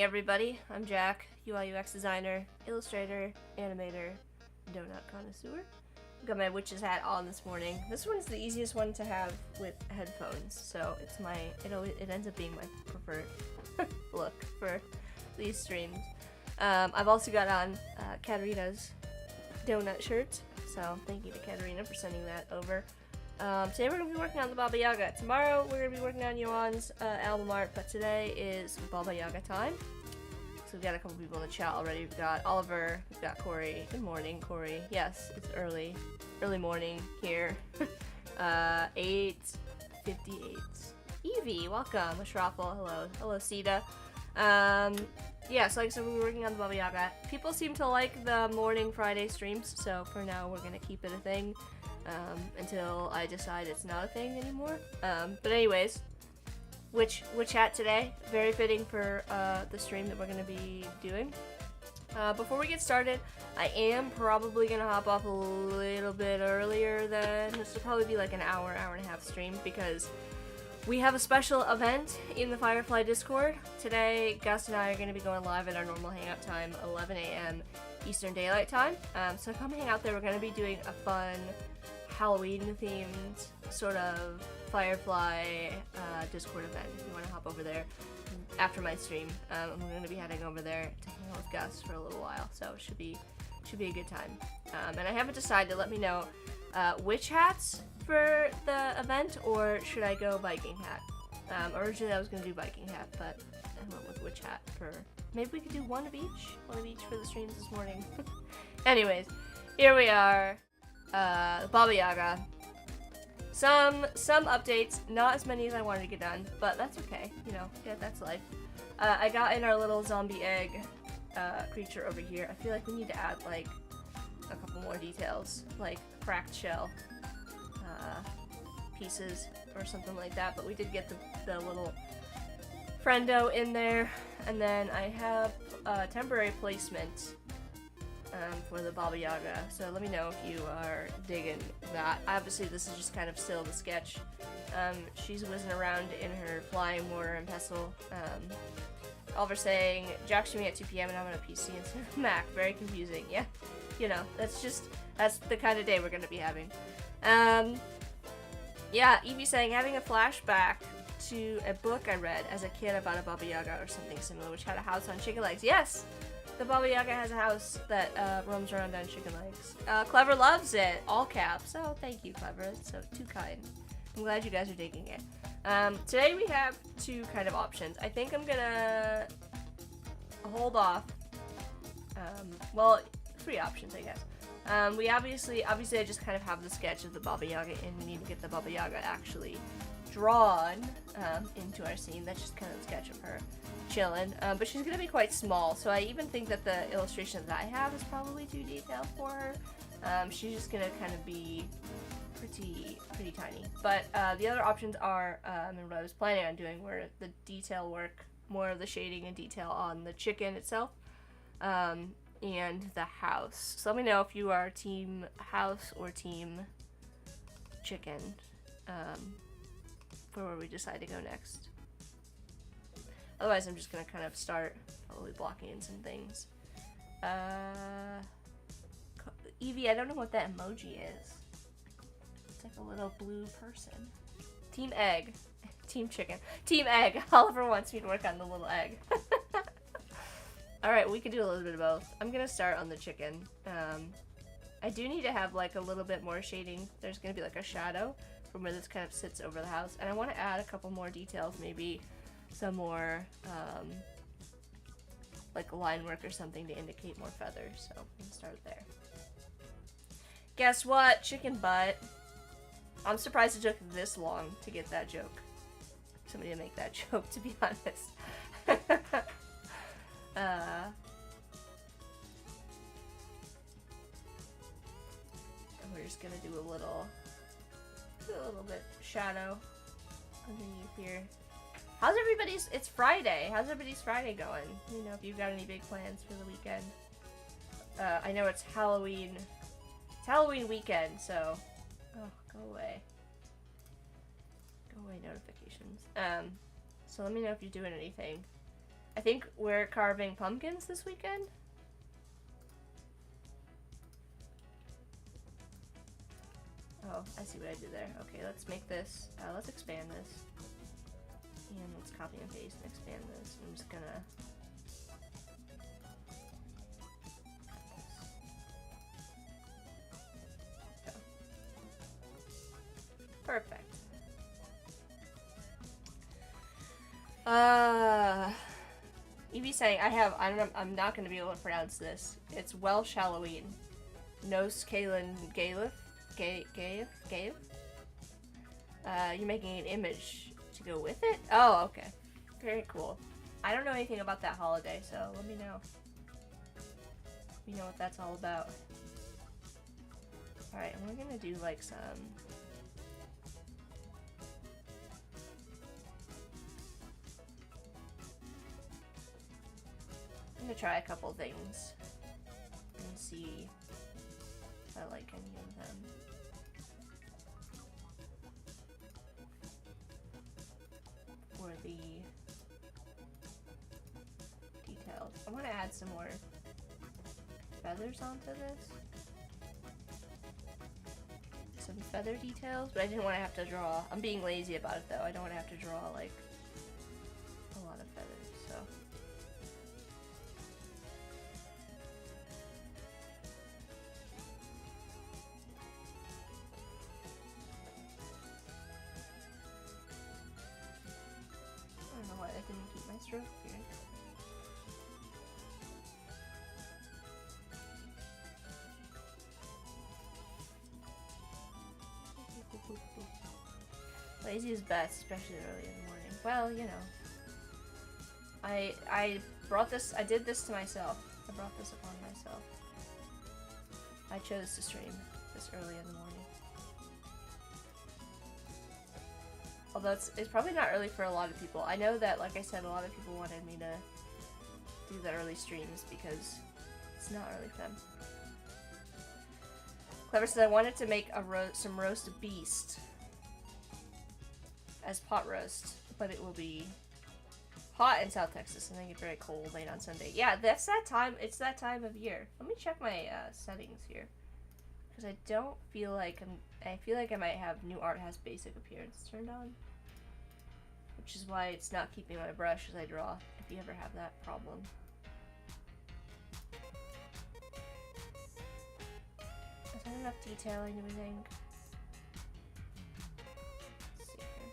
Everybody, I'm Jack, UI UX designer, illustrator, animator, donut connoisseur. I've got my witch's hat on this morning. This one's the easiest one to have with headphones, so it's it ends up being my preferred look for these streams. I've also got on Katarina's donut shirt, so thank you to Katarina for sending that over. Today we're going to be working on the Baba Yaga. Tomorrow we're going to be working on Yoann's album art, but today is Baba Yaga time. So we've got a couple people in the chat already. We've got Oliver, we've got Corey. Good morning, Corey. Yes, it's early morning here. 8:58. Evie, welcome. Ashrafal, hello Sita. Yeah, so like I said, we're working on the Baba Yaga. People seem to like the morning Friday streams, so for now we're gonna keep it a thing. Until I decide it's not a thing anymore. But anyways, witch hat today, very fitting for the stream that we're going to be doing. Before we get started, I am probably going to hop off a little bit earlier than, this will probably be like an hour and a half stream, because we have a special event in the Firefly Discord. Today, Gus and I are going to be going live at our normal hangout time, 11 a.m. Eastern Daylight Time. So come hang out there. We're going to be doing a fun Halloween-themed sort of Firefly Discord event. If you want to hop over there after my stream, I'm going to be heading over there to hang out with Gus for a little while, so it should be a good time. And I haven't decided. Let me know witch hats for the event, or should I go Viking hat? Originally I was going to do Viking hat, but I went with witch hat for. Maybe we could do one of each for the streams this morning. Anyways, here we are. Baba Yaga. Some updates, not as many as I wanted to get done, but that's okay, you know, yeah, that's life. I got in our little zombie egg creature over here. I feel like we need to add like a couple more details, like cracked shell pieces or something like that, but we did get the little friendo in there, and then I have temporary placement for the Baba Yaga, so let me know if you are digging that. Obviously this is just kind of still the sketch. She's whizzing around in her flying mortar and pestle. Oliver saying, Jack's streaming at 2 p.m. and I'm on a PC instead of Mac. Very confusing. Yeah, you know, that's the kind of day we're going to be having. Yeah, Evie saying, having a flashback to a book I read as a kid about a Baba Yaga or something similar, which had a house on chicken legs. Yes! The Baba Yaga has a house that roams around on chicken legs. Clever loves it. All caps. Oh, thank you, Clever. It's so too kind. I'm glad you guys are digging it. Today we have two kind of options. I think I'm gonna hold off. Well, three options, I guess. We obviously I just kind of have the sketch of the Baba Yaga, and we need to get the Baba Yaga actually drawn into our scene. That's just kind of the sketch of her chilling, but she's gonna be quite small, so I even think that the illustration that I have is probably too detailed for her. She's just gonna kind of be pretty tiny. But the other options are, and what I was planning on doing, were the detail work, more of the shading and detail on the chicken itself, and the house. So let me know if you are team house or team chicken, for where we decide to go next. Otherwise, I'm just gonna kind of start probably blocking in some things. Evie, I don't know what that emoji is. It's like a little blue person. Team egg. Team chicken. Team egg. Oliver wants me to work on the little egg. Alright, we could do a little bit of both. I'm gonna start on the chicken. I do need to have like a little bit more shading. There's gonna be like a shadow for from where this kind of sits over the house. And I want to add a couple more details, maybe some more like line work or something to indicate more feathers. So I'm gonna start there. Guess what? Chicken butt. I'm surprised it took this long to get that joke. Somebody to make that joke, to be honest. And we're just gonna do a little bit shadow underneath here. How's everybody's? It's Friday. How's everybody's Friday going? You know, if you've got any big plans for the weekend. I know it's Halloween. It's Halloween weekend, so. Oh, go away. Go away, notifications. So let me know if you're doing anything. I think we're carving pumpkins this weekend. Oh, I see what I did there. Okay, let's make this, let's expand this. And let's copy and paste and expand this. I'm just gonna... Go. Perfect. Evie saying, I'm not gonna be able to pronounce this. It's Welsh Halloween. Nos Caelan Gaelith? Gaeve? You're making an image to go with it? Oh, okay. Very cool. I don't know anything about that holiday, so let me know. Let me know what that's all about. Alright, and we're gonna do like some... I'm gonna try a couple things and see if I like any of them. For the details. I want to add some more feathers onto this. Some feather details, but I didn't want to have to draw. I'm being lazy about it though. I don't want to have to draw like a lot of feathers, so. I don't know why I didn't keep my stroke here. Lazy is best, especially early in the morning. Well, you know. I did this to myself. I brought this upon myself. I chose to stream this early in the morning. Although it's probably not early for a lot of people. I know that, like I said, a lot of people wanted me to do the early streams because it's not early for them. Clever says, I wanted to make some roast beast as pot roast, but it will be hot in South Texas and then get very cold late on Sunday. Yeah, that's that time. It's that time of year. Let me check my settings here, because I don't feel like I feel like I might have new art has basic appearance turned on, which is why it's not keeping my brush as I draw. If you ever have that problem. Is that enough detailing, do we think? Let's see here.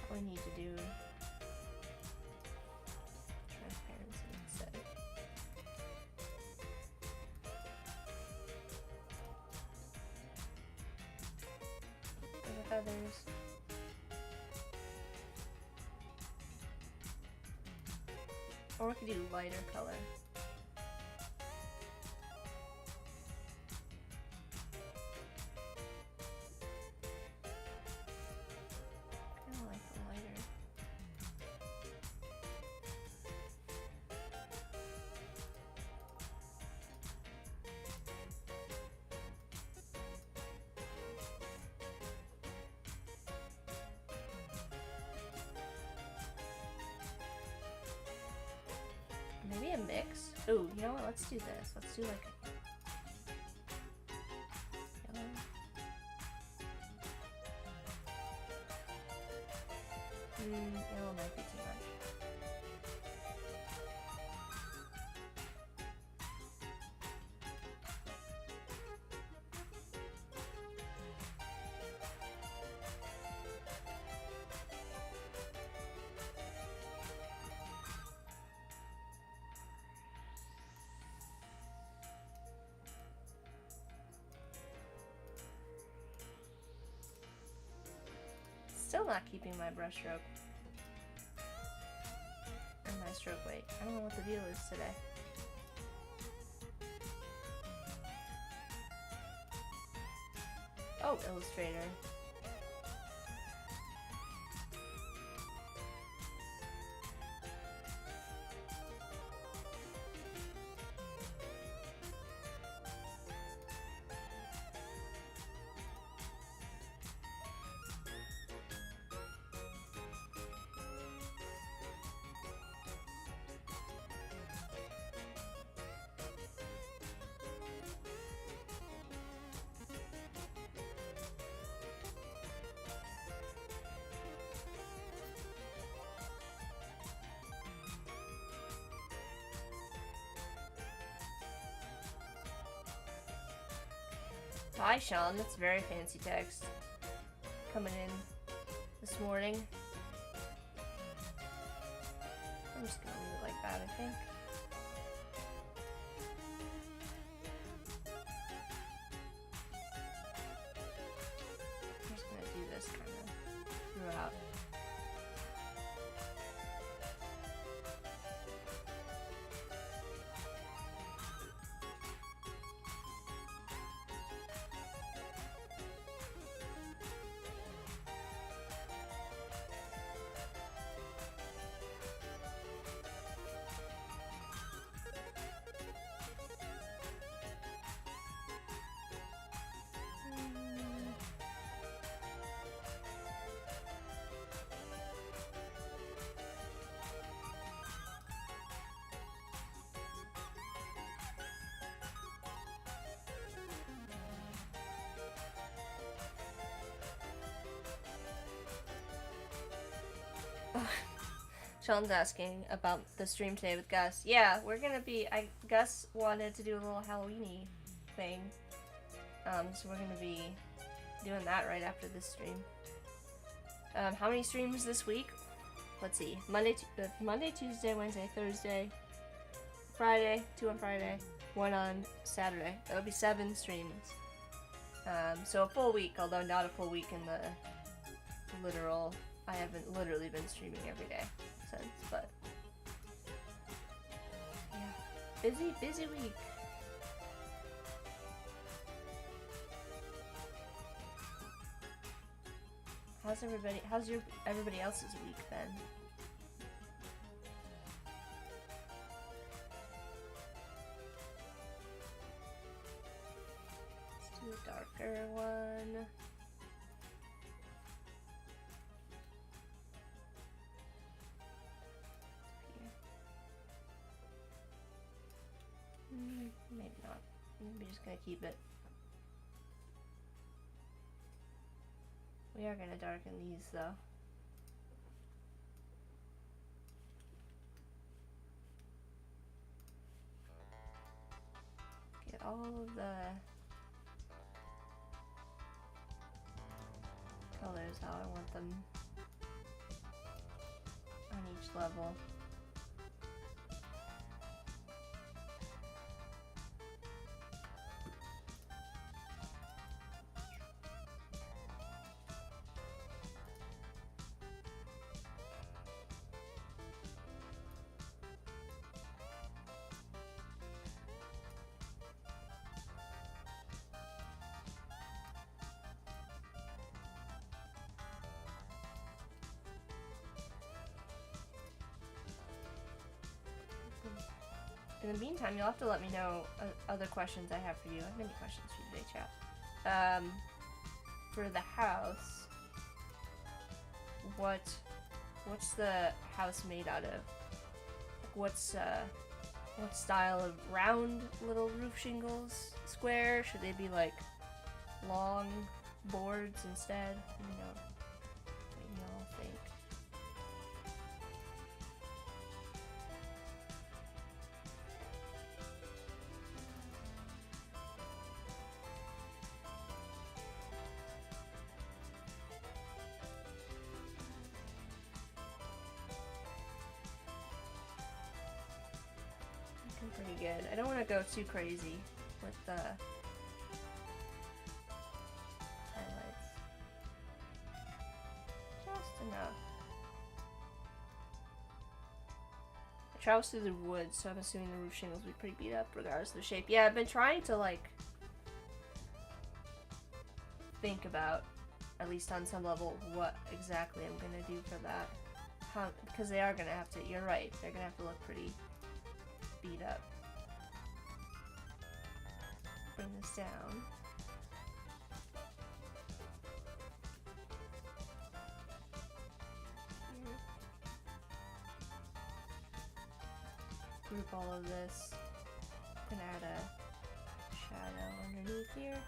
All we need to do transparency instead. For the feathers. Or we could do lighter color. Kind of like the lighter. Maybe a mix? Ooh, you know what? Let's do this. Let's do like a yellow. Yellow might be too much. not keeping my brush stroke. And my stroke weight. I don't know what the deal is today. Oh, Illustrator. Hi, Sean. That's very fancy text. Coming in this morning. I'm just gonna leave it like that, I think. I'm just gonna do this kind of throughout. Sean's asking about the stream today with Gus. Yeah, we're gonna be. Gus wanted to do a little Halloween-y thing, so we're gonna be doing that right after this stream. How many streams this week? Let's see. Monday, Tuesday, Wednesday, Thursday, Friday. 2 on Friday, 1 on Saturday. That would be 7 streams. So a full week, although not a full week in the literal. I haven't literally been streaming every day since, but yeah, busy week. How's everybody else's week been? Let's do a darker one. Maybe not. Maybe just gonna keep it. We are gonna darken these though. Get all of the colors how I want them on each level. In the meantime, you'll have to let me know other questions I have for you. I have many questions for you today, chat. For the house, what's the house made out of? Like what style of round little roof shingles? Square? Should they be like long boards instead? You know, what you all think. Pretty good. I don't want to go too crazy with the highlights. Just Travels through the woods, so I'm assuming the roof shingles will be pretty beat up regardless of the shape. Yeah, I've been trying to, like, think about, at least on some level, what exactly I'm gonna do for that. Because they are gonna have to, you're right, they're gonna have to look pretty beat up. Bring this down. Here. Group all of this. Gonna add a shadow underneath here.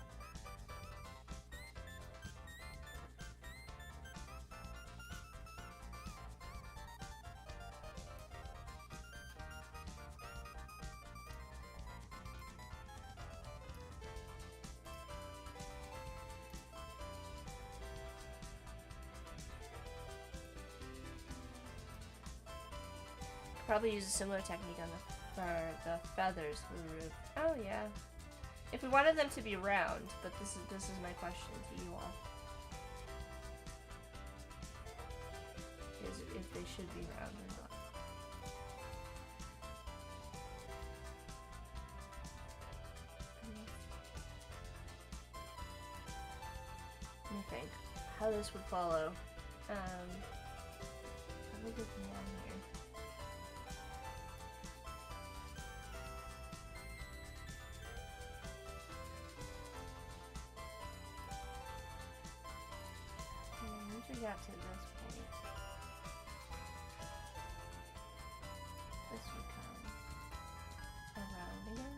Probably use a similar technique on the feathers for the roof. Oh yeah. If we wanted them to be round, but this is my question to you all. Is if they should be round or not. Let me think how this would follow. Let me get them down here. We got to this point. This would come around again.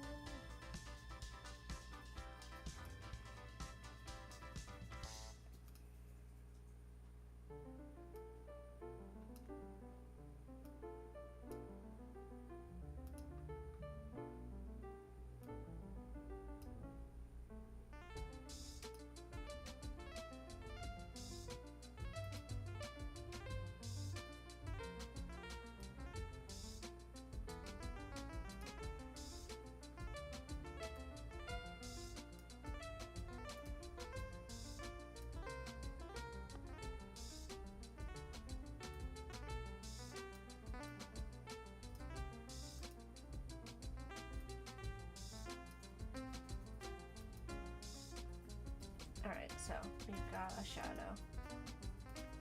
Alright, so we've got a shadow.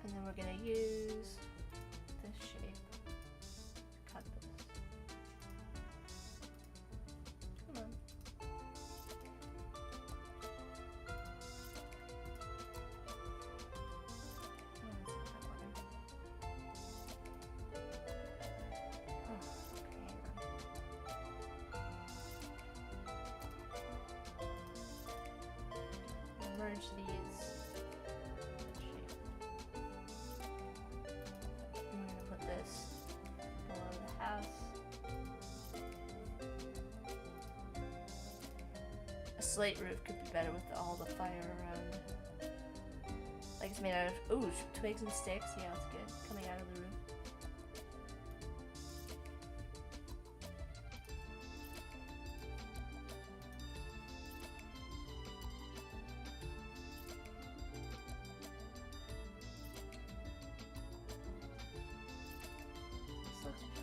And then we're gonna use this shape to cut this. Come on. Merge these. I'm gonna put this below the house. A slate roof could be better with all the fire around. Like it's made out of, ooh, twigs and sticks. Yeah, that's good. Coming out of the roof.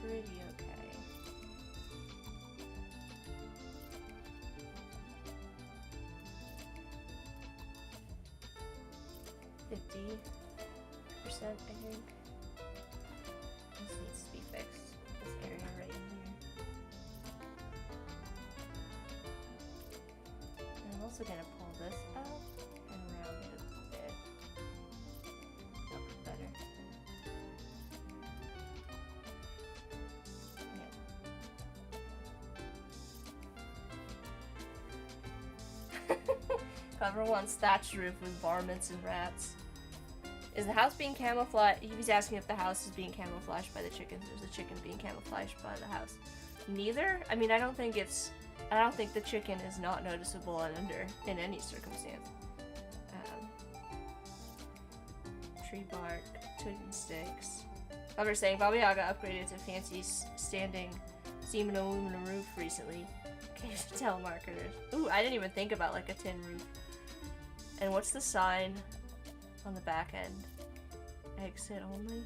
Pretty okay. %, I think. This needs to be fixed. This area right in here. And I'm also gonna pull this up and round it a bit. That'll be better. Cover one's thatched roof with varmints and rats. Is the house being camouflaged? He's asking if the house is being camouflaged by the chickens, or is the chicken being camouflaged by the house? Neither? I mean, I don't think the chicken is not noticeable in any circumstance. Tree bark, twig and sticks. However, saying Baba Yaga upgraded to fancy standing steam and aluminum roof recently. Cave telemarketers. Ooh, I didn't even think about like a tin roof. And what's the sign on the back end? Exit only?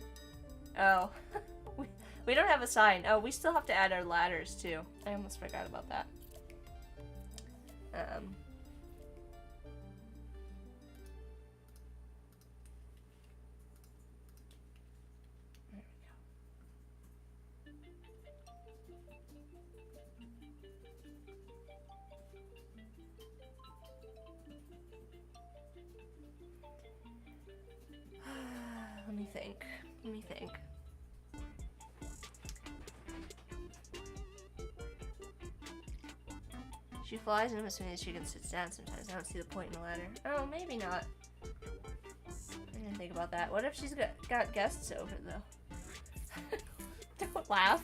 Oh. We don't have a sign. Oh, we still have to add our ladders too. I almost forgot about that. Let me think. Let me think. She flies, and I'm assuming she can sit down sometimes. I don't see the point in the ladder. Oh, maybe not. I didn't think about that. What if she's got guests over, though? Don't laugh.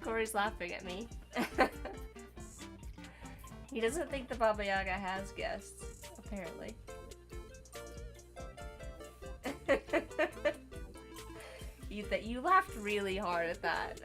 Corey's laughing at me. He doesn't think the Baba Yaga has guests, apparently. You laughed really hard at that.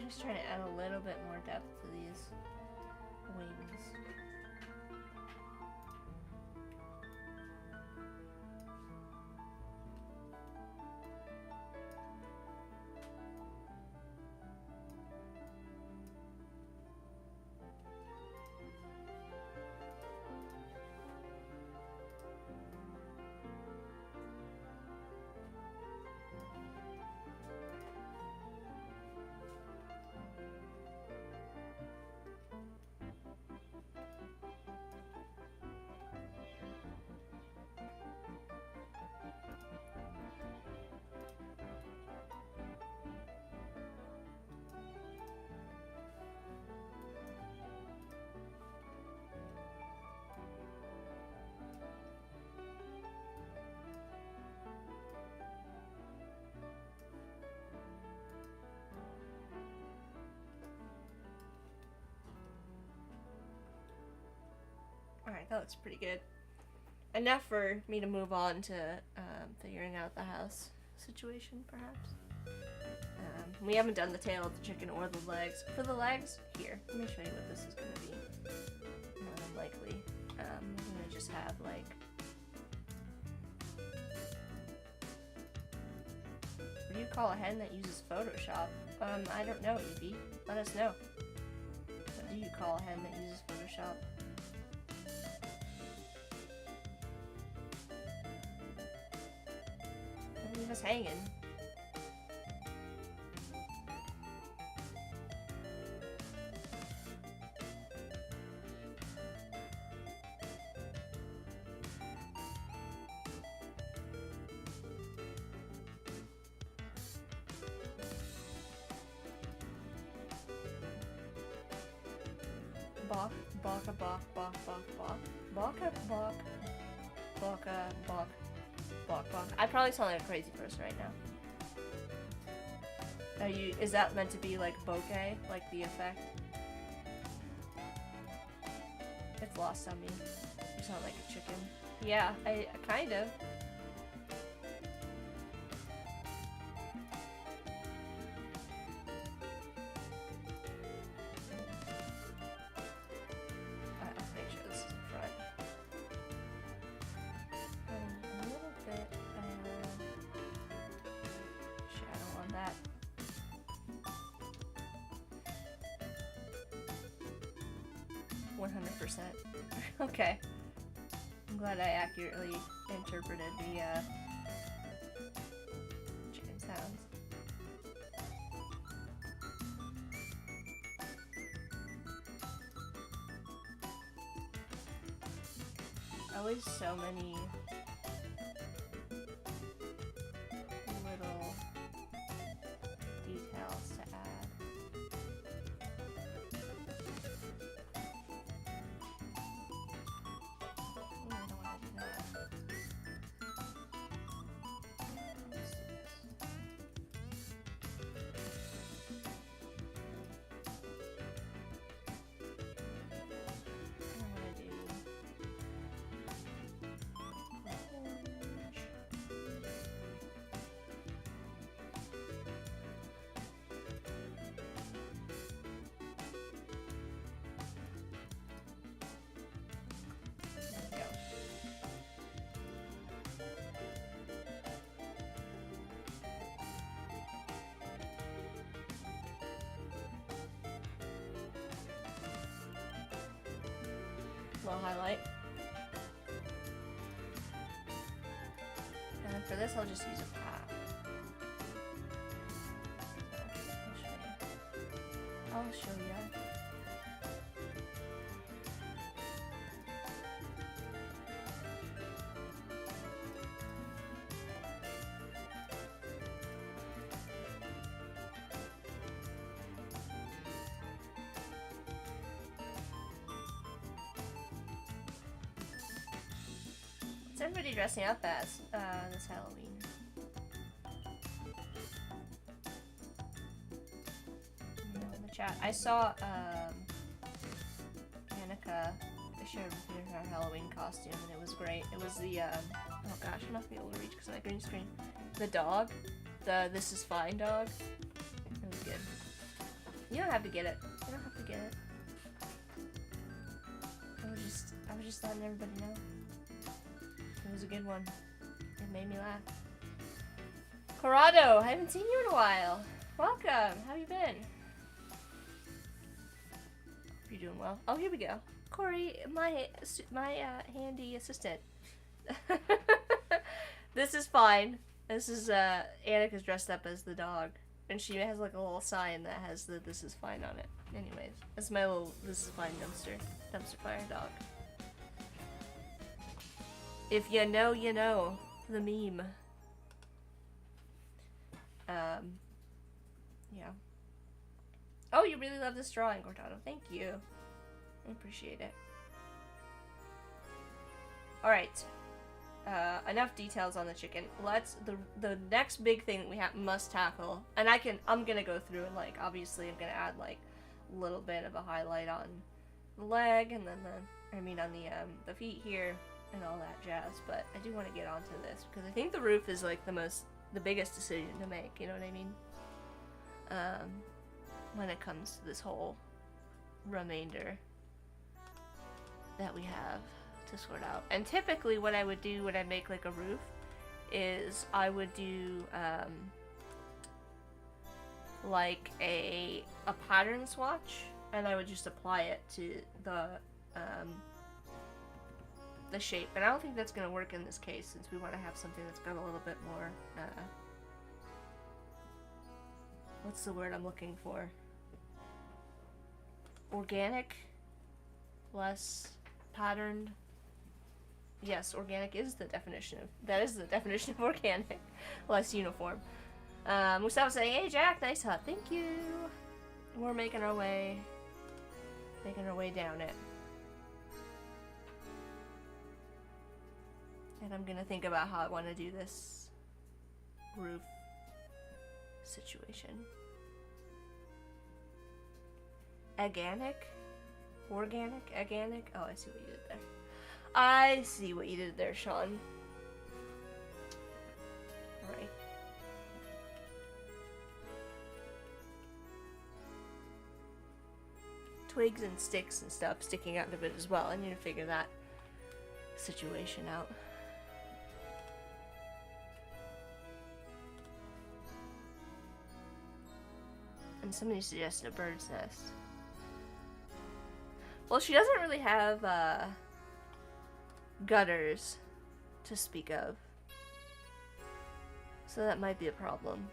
I'm just trying to add a little bit more depth to these wings. Alright, that looks pretty good. Enough for me to move on to figuring out the house situation, perhaps. We haven't done the tail of the chicken or the legs. For the legs, here, let me show you what this is going to be. More than likely. I'm going to just have, like... What do you call a hen that uses Photoshop? I don't know, Evie. Let us know. What do you call a hen that uses Photoshop? Don't leave us hanging. bok, baka, bok, bok, bok, bok, baka, bok, baka, bok, bok, bok. I probably sound like a crazy person right now. Are you? Is that meant to be like bokeh, like the effect? It's lost on me. You sound like a chicken. Yeah, I kind of. I'll make sure this is in front. A little bit. Shadow on that. 100%. Okay. I'm glad I accurately interpreted the chicken sounds. Always so many little details to add. Little highlight. And then for this, I'll just use a path. I'll show you. What's everybody dressing up as this Halloween? In the chat, I saw Annika shared with me her Halloween costume, and it was great. It was the oh gosh, I'm not gonna be able to reach because of that green screen. The dog, the This Is Fine dog. It was good. You don't have to get it. You don't have to get it. I was just letting everybody know. It was a good one. It made me laugh. Corrado, I haven't seen you in a while. Welcome. How you been? Hope you're doing well. Oh, here we go. Corey, my handy assistant. This is fine. This is Annika's dressed up as the dog, and she has like a little sign that has the "This Is Fine" on it. Anyways, that's my little "This Is Fine" dumpster fire dog. If you know, you know. The meme. Yeah. Oh, you really love this drawing, Cortado. Thank you. I appreciate it. Alright. Enough details on the chicken. Let's, the next big thing that we must tackle, and I'm gonna go through and like, obviously I'm gonna add like a little bit of a highlight on the leg, and then on the feet here, and all that jazz, but I do want to get onto this because I think the roof is like the biggest decision to make, you know what I mean? When it comes to this whole remainder that we have to sort out. And typically what I would do when I make like a roof is I would do like a pattern swatch, and I would just apply it to the shape, and I don't think that's going to work in this case since we want to have something that's got a little bit more, what's the word I'm looking for? Organic? Less patterned? Yes, organic is the definition of, that is the definition of organic. Less uniform. Mustafa saying, hey Jack, nice hut, thank you! We're making our way. Making her way down it. And I'm gonna think about how I want to do this roof situation. Organic? Organic? Organic? Oh, I see what you did there. I see what you did there, Sean. Alright. Twigs and sticks and stuff sticking out of it as well. I need to figure that situation out. And somebody suggested a bird's nest. Well, she doesn't really have gutters to speak of. So that might be a problem.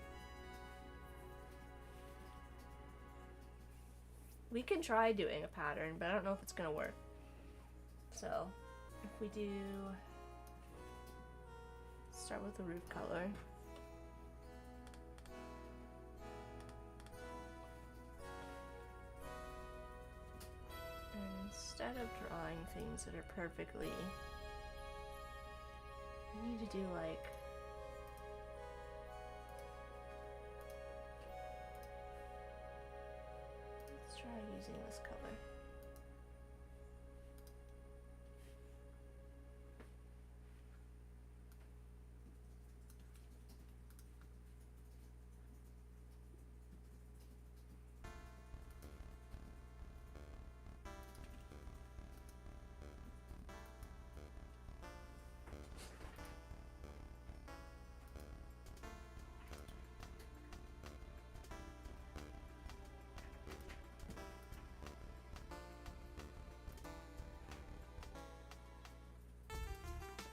We can try doing a pattern, but I don't know if it's gonna work. So, if we do... start with the roof color. And instead of drawing things that are perfectly... I need to do like... let's try using this color.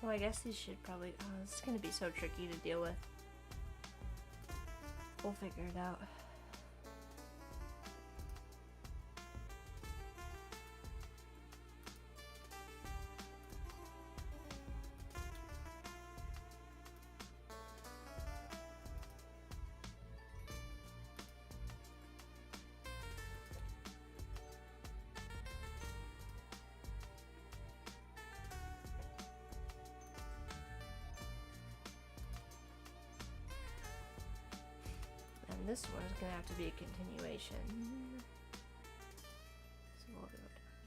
Well, I guess these should probably... oh, this is going to be so tricky to deal with. We'll figure it out. This one's gonna have to be a continuation. So we'll go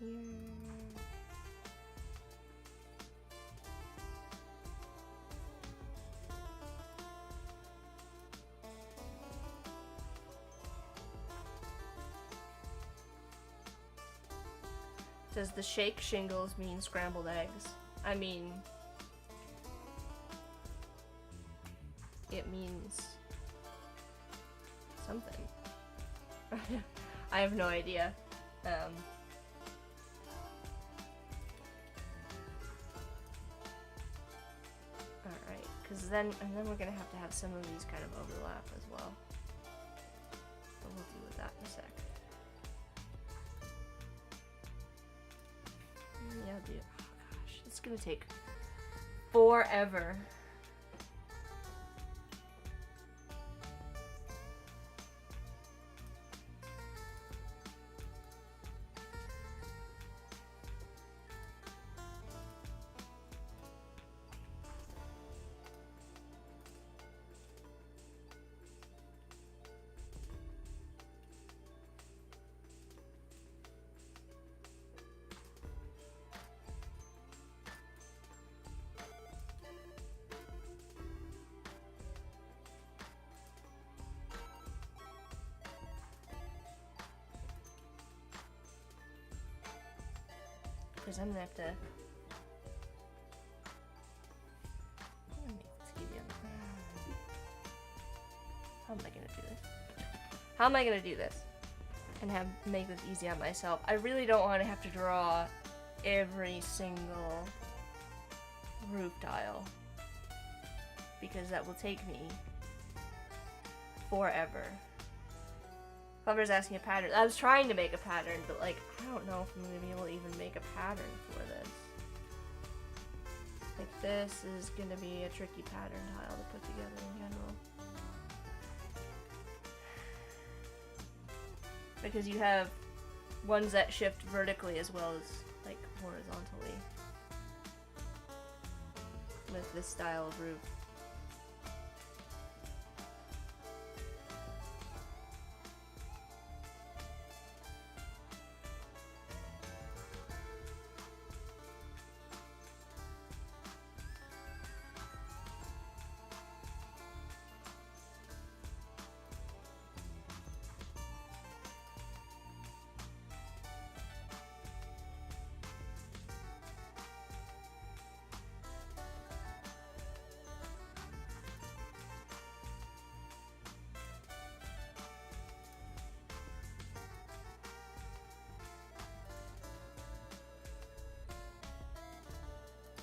down here. Does the shake shingles mean scrambled eggs? I mean, it means something. I have no idea. Alright, because then we're gonna have to some of these kind of overlap as well. But we'll deal with that in a sec. Yeah, I'll do. Oh gosh, it's gonna take forever. Because I'm gonna have to. How am I gonna do this? How am I gonna do this? And make this easy on myself. I really don't want to have to draw every single roof tile, because that will take me forever. Whoever's asking a pattern. I was trying to make a pattern, but like, I don't know if I'm gonna be able to even make a pattern for this. Like, this is gonna be a tricky pattern tile to put together in general. Because you have ones that shift vertically as well as like horizontally with this style of roof.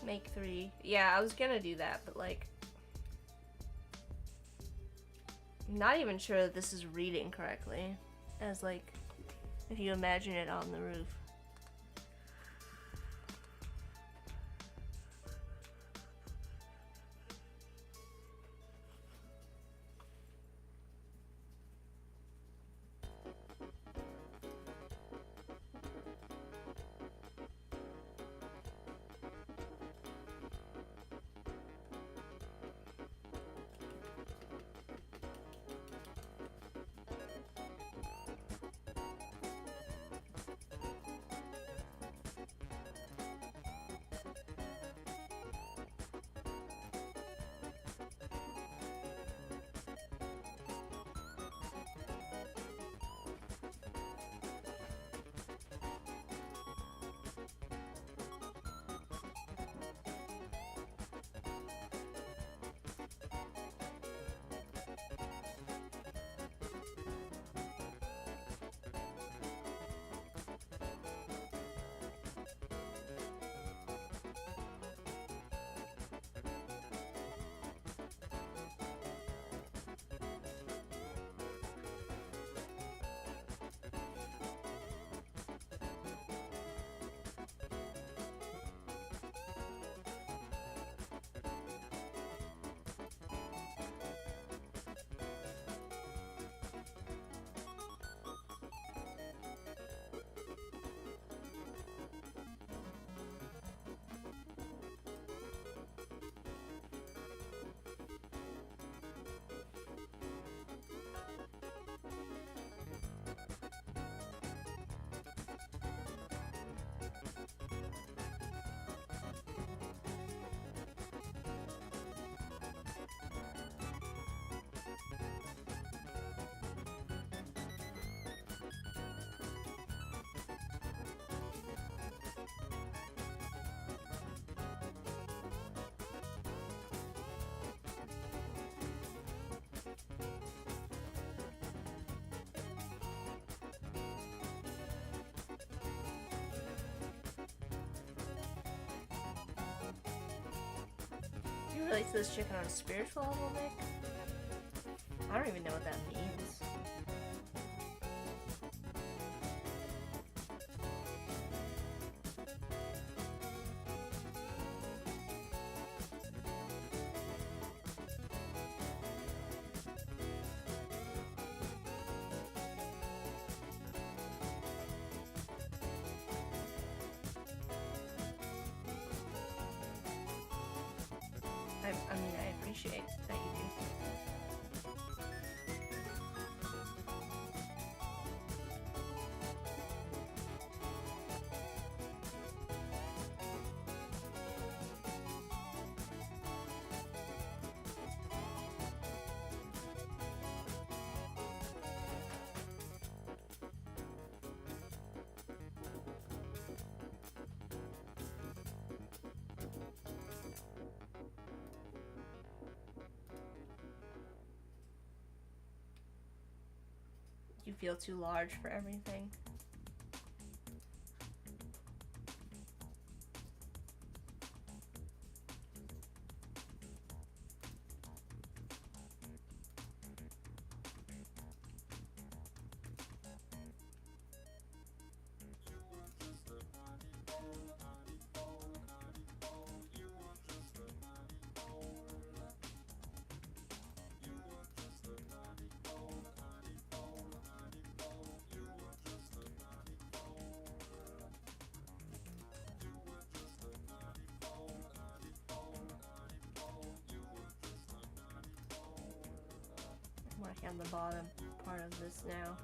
Make 3. Yeah, I was gonna do that, but like, I'm not even sure that this is reading correctly. As like, if you imagine it on the roof. You relate to this chicken on a spiritual level, Nick? I don't even know what that means. I mean, I appreciate that you do. You feel too large for everything. on the bottom part of this now.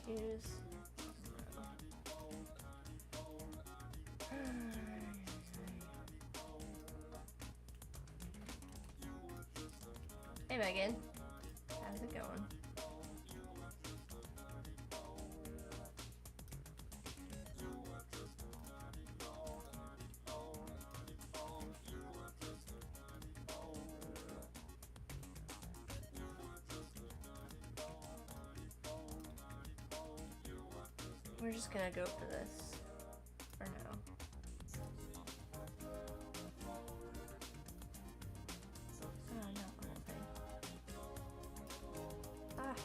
Here's Hey Megan, how's it going? We're just gonna go for this for now. Oh, not the whole thing. Ah.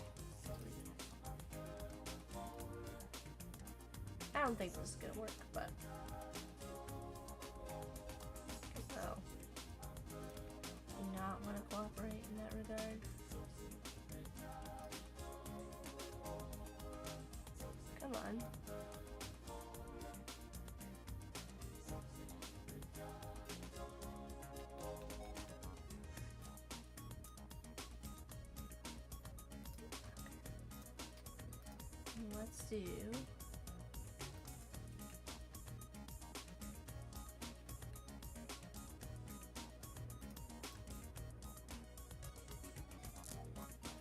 I don't think this is gonna work, but oh. Do not want to cooperate in that regard. Come on. Let's do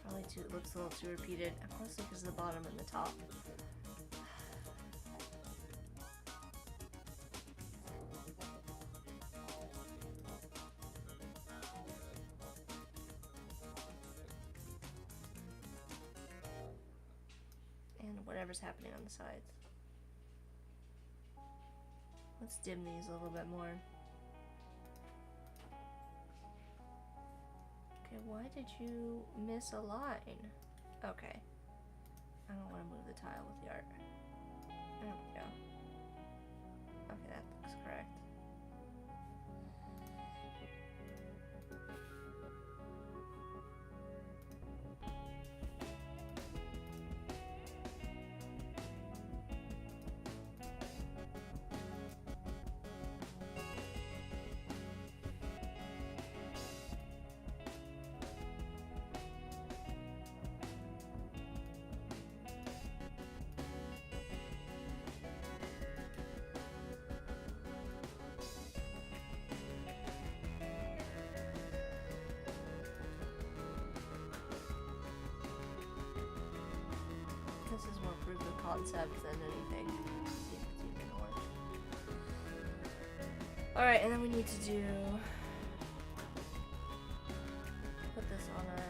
probably too, it looks a little too repeated, mostly because of the bottom and the top. Whatever's happening on the sides. Let's dim these a little bit more. Okay, why did you miss a line? Okay. I don't want to move the tile with the art. There we go. Okay, that looks correct. This is more proof of concept than anything. Let's see if it's even gonna work. Alright, and then we need to do put this on a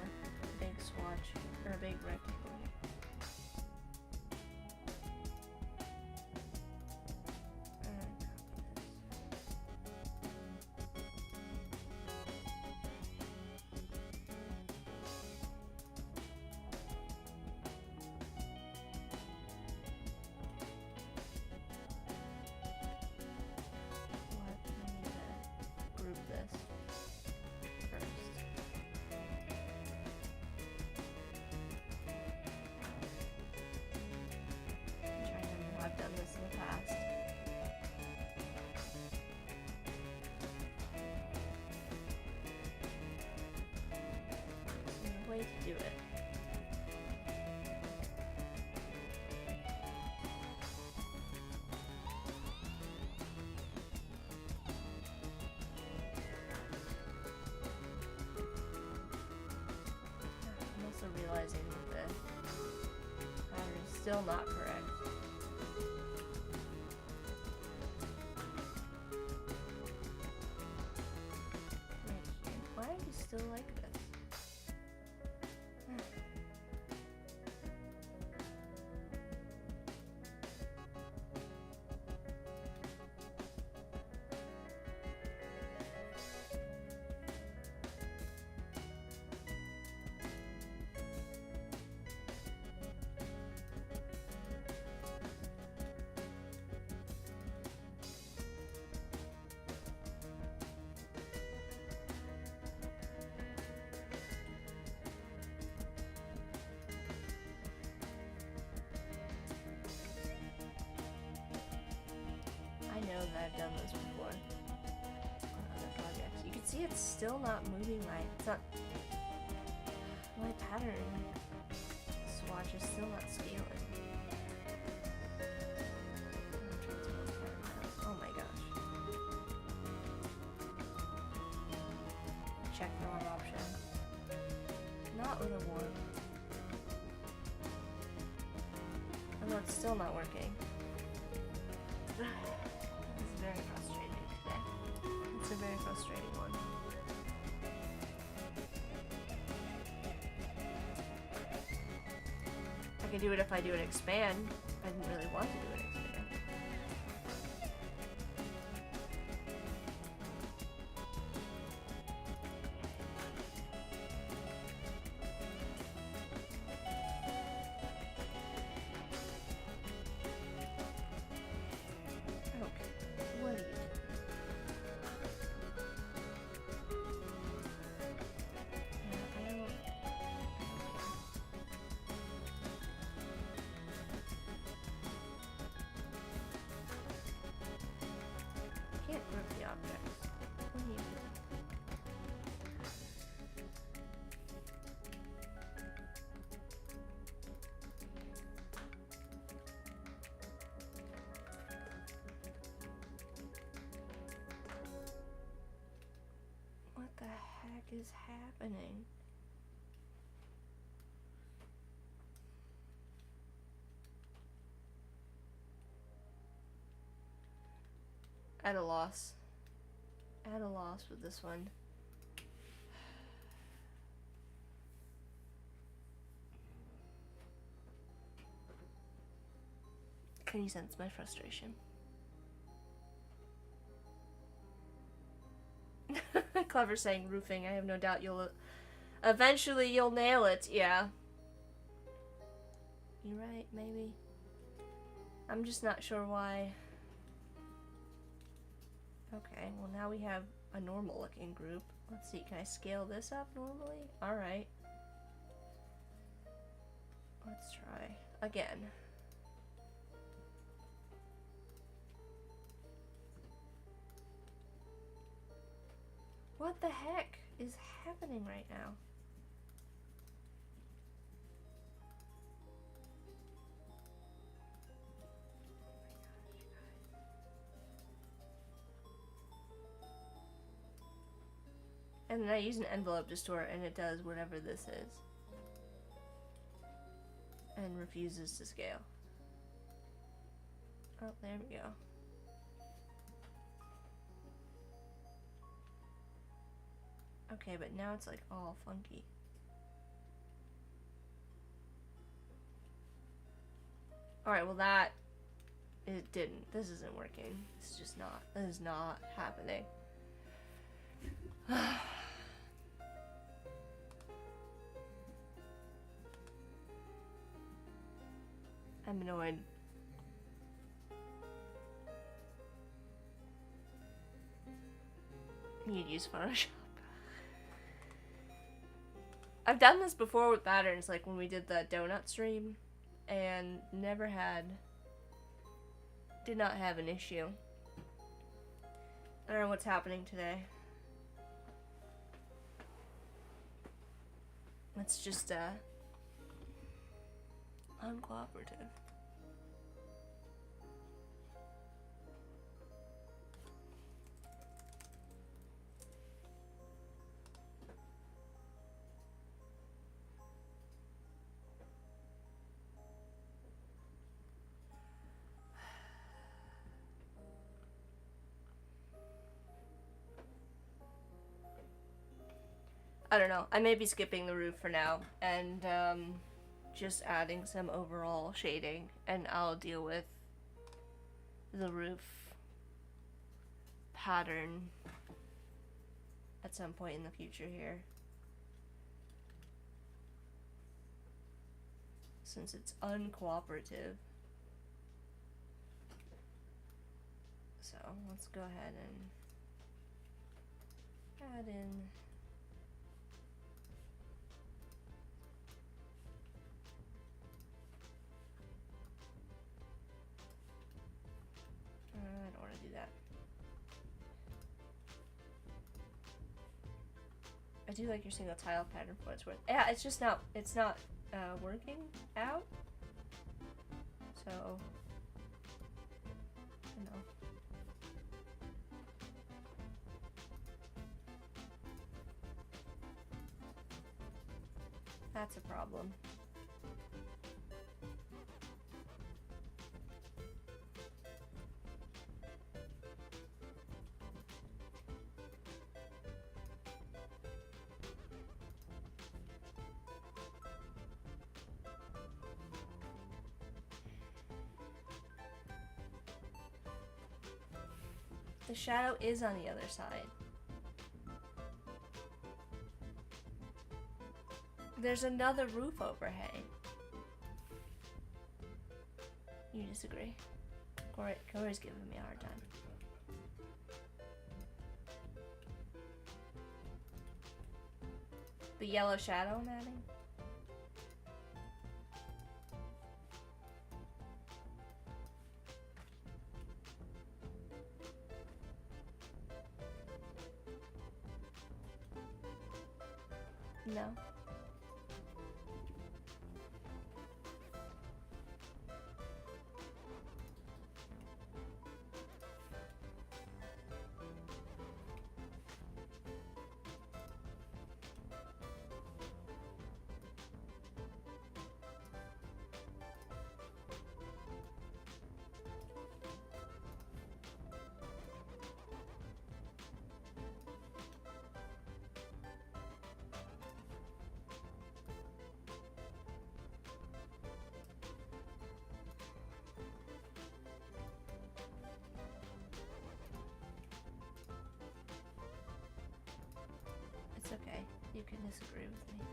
big swatch or a big rectangle. Way to do it. I'm also realizing that the pattern is still not correct. Why are you still like this? I know that I've done this before on other projects. You can see it's still not moving right. It's not. My pattern swatch is still not scaling. Oh my gosh. Check the wrong option. Not with a warp. Oh no, it's still not working. This is very frustrating today. It's a very frustrating one. I can do it if I do an expand. I didn't really want to do an expand. Can't group the objects. What do you do? What the heck is happening? At a loss. At a loss with this one. Can you sense my frustration? Clever saying roofing. I have no doubt you'll eventually you'll nail it. Yeah. You're right, maybe. I'm just not sure why. Okay, well now we have a normal looking group. Let's see, can I scale this up normally? Alright. Let's try again. What the heck is happening right now? And then I use an envelope to store it, and it does whatever this is. And refuses to scale. Oh, there we go. Okay, but now it's like all funky. Alright, well that... It didn't. This isn't working. It's just not. This is not happening. I'm annoyed. You'd use Photoshop. I've done this before with patterns, like when we did the donut stream, and never had, did not have an issue. I don't know what's happening today. It's just, uncooperative. I don't know. I may be skipping the roof for now and just adding some overall shading, and I'll deal with the roof pattern at some point in the future here. Since it's uncooperative. So let's go ahead and add in I don't want to do that. I do like your single tile pattern for what it's worth. Yeah, it's just not, working out. So, you know. That's a problem. The shadow is on the other side. There's another roof overhang. You disagree? Corey's giving me a hard time. The yellow shadow, Maddie? No. It's okay. You can disagree with me.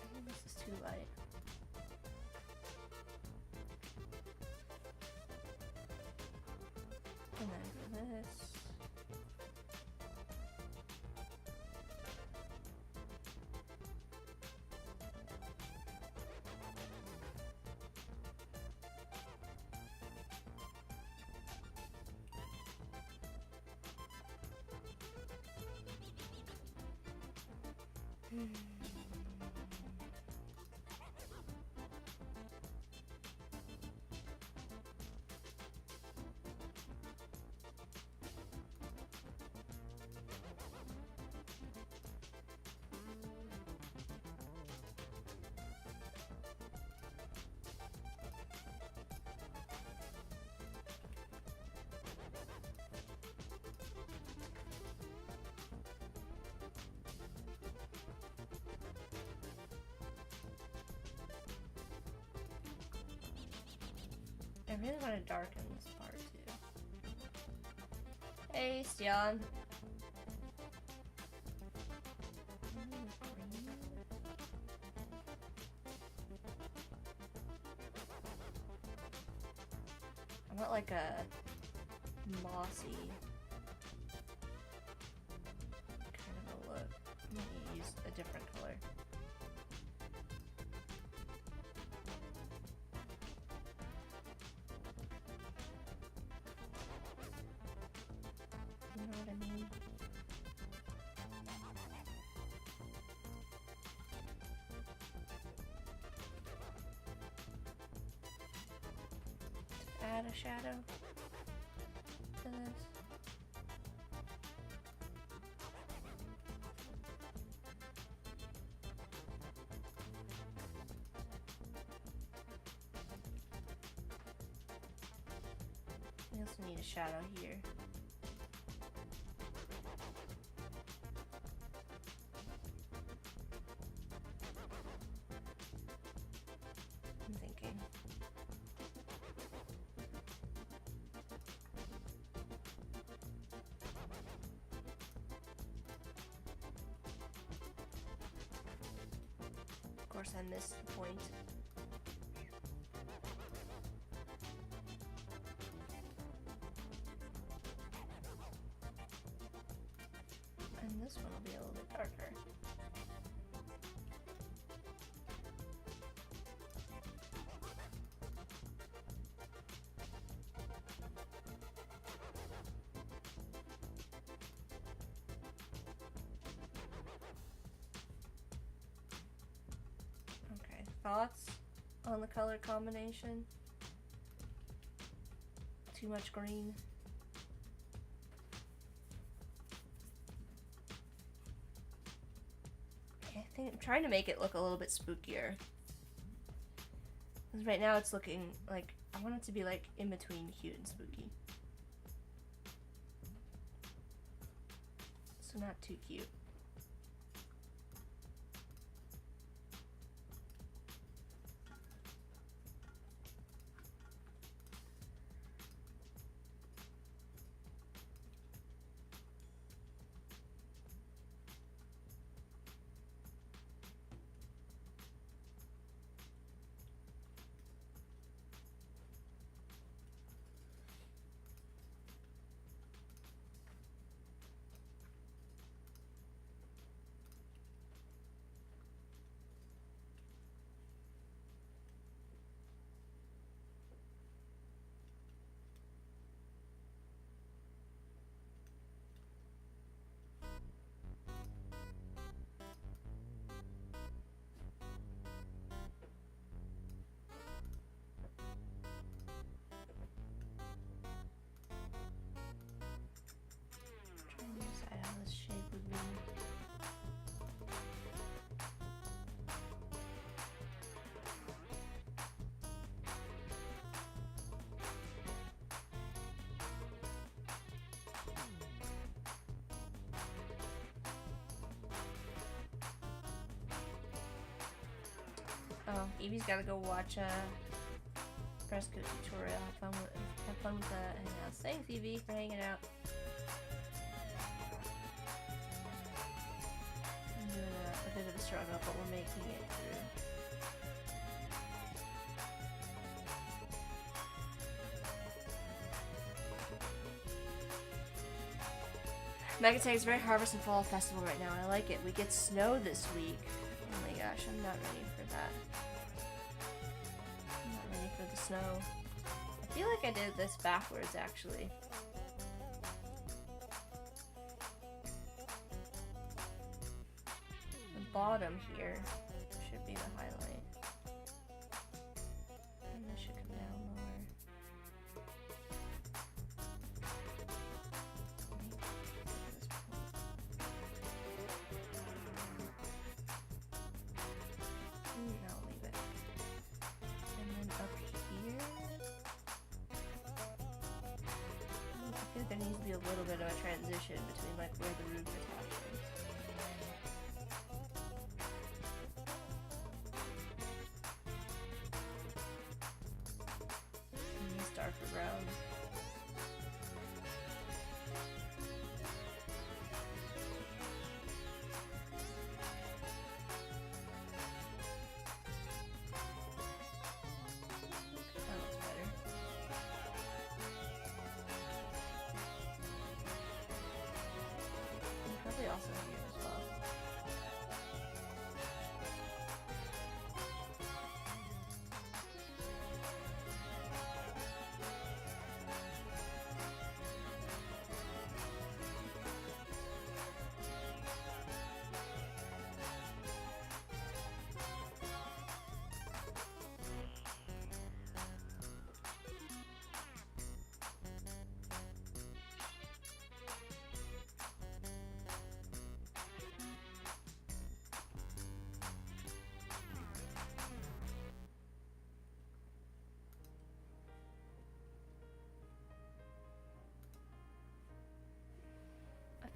I think this is too light. And then for this. I really want to darken this part too. Hey, Stian. I want like a mossy kind of a look. I'm gonna use a different color. You know what I mean? Add a shadow to this. need a shadow here. I'm thinking. Of course, I missed the point. And this one will be a little bit darker. Okay, thoughts on the color combination? Too much green? I think I'm trying to make it look a little bit spookier. Because right now it's looking like, I want it to be like in between cute and spooky. So not too cute. Trying to decide how this shape would be. Oh, Evie's gotta go watch a fresco tutorial. Have fun with the hangouts. Thanks, Evie, for hanging out. I'm doing a bit of a struggle, but we're making it through. Megan saying it's very Harvest and Fall Festival right now. I like it. We get snow this week. Oh my gosh, I'm not ready for that. I'm not ready for the snow. I feel like I did this backwards, actually. The bottom here should be the highlight. And this should come down lower. No, leave it. And then up here, I feel like there needs to be a little bit of a transition between like where the roof attaches. And these darker browns. That looks better.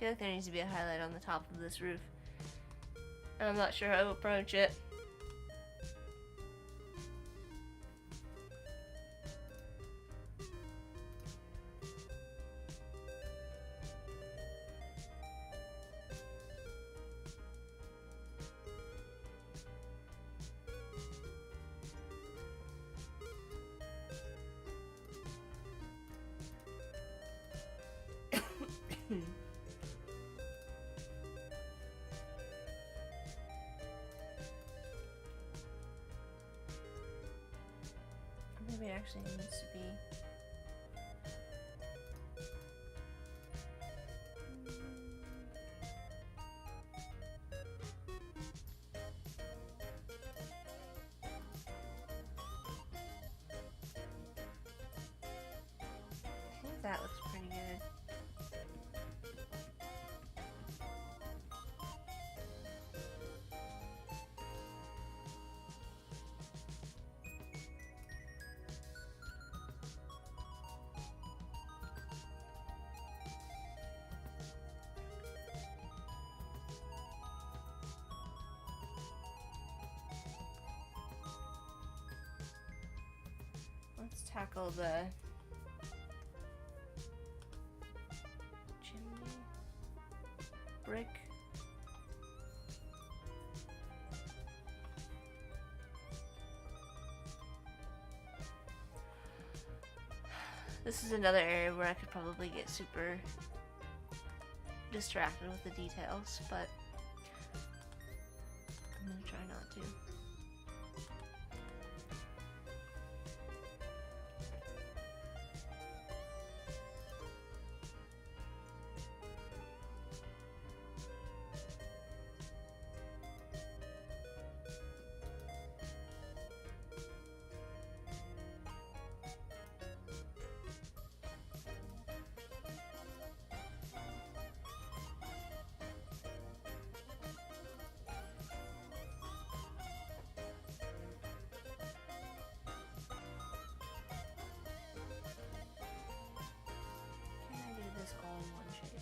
feel like there needs to be a highlight on the top of this roof. And I'm not sure how to approach it. Maybe it actually needs to be. I think that looks pretty good. Let's tackle the chimney brick. This is another area where I could probably get super distracted with the details, but I'm gonna try not to. This all in one shape.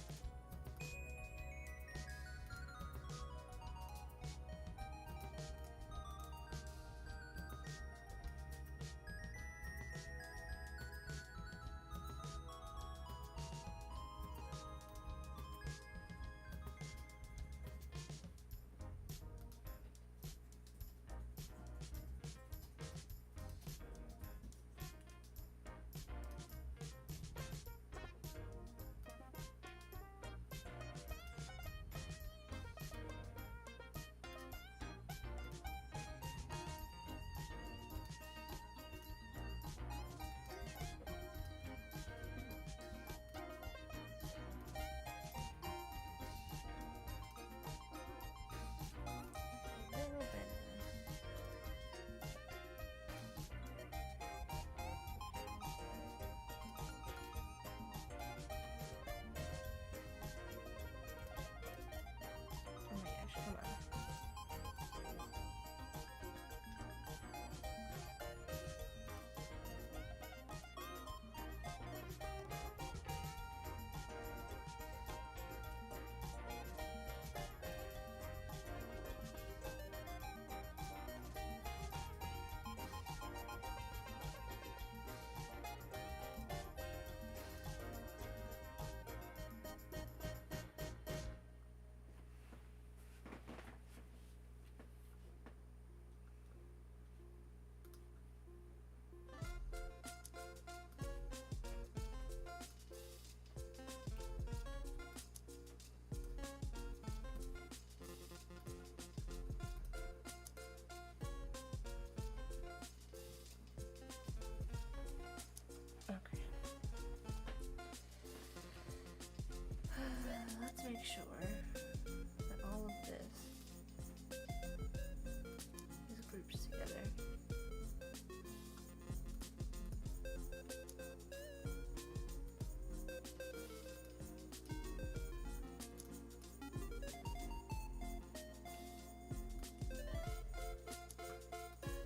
Let's make sure that all of this is grouped together.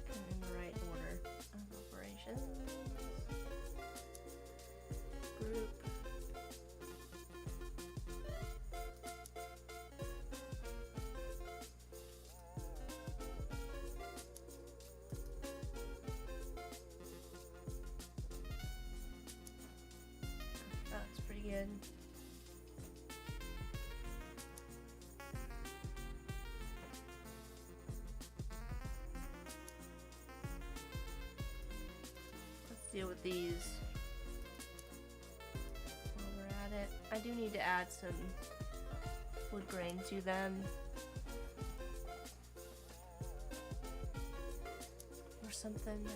And in the right order of operations. Group. deal with these while we're at it. I do need to add some wood grain to them. Or something.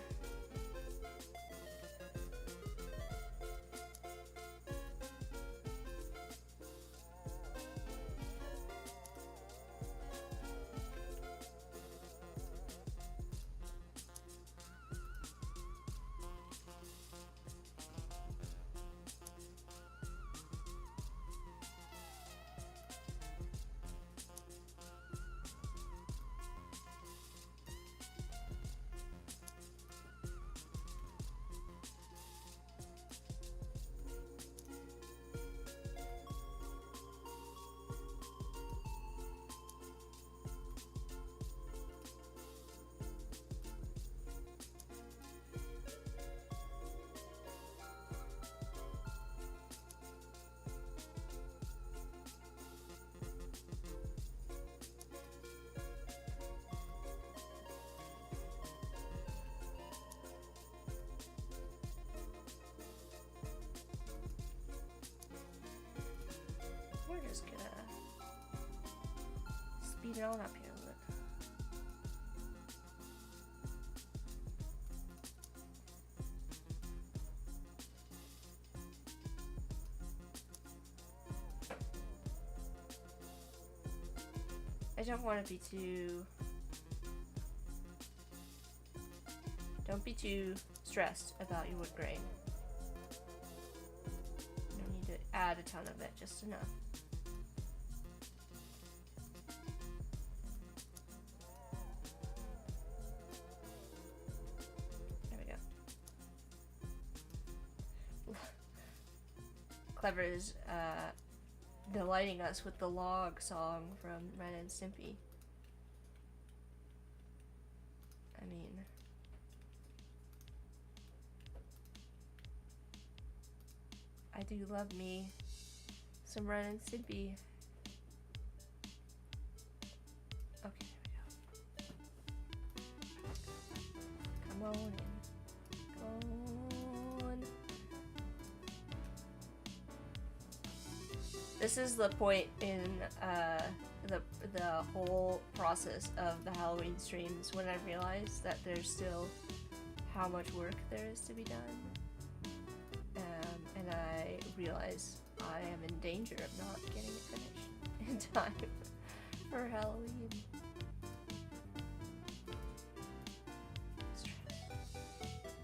We're just gonna speed it on up here a little bit. I don't want to be too... Don't be too stressed about your wood grain. You don't need to add a ton of it, just enough. Clever is delighting us with the log song from Ren and Stimpy. I mean, I do love me some Ren and Stimpy. Okay, there we go. Come on in. This is the point in the whole process of the Halloween streams when I realized that there's still how much work there is to be done, and I realize I am in danger of not getting it finished in time for Halloween.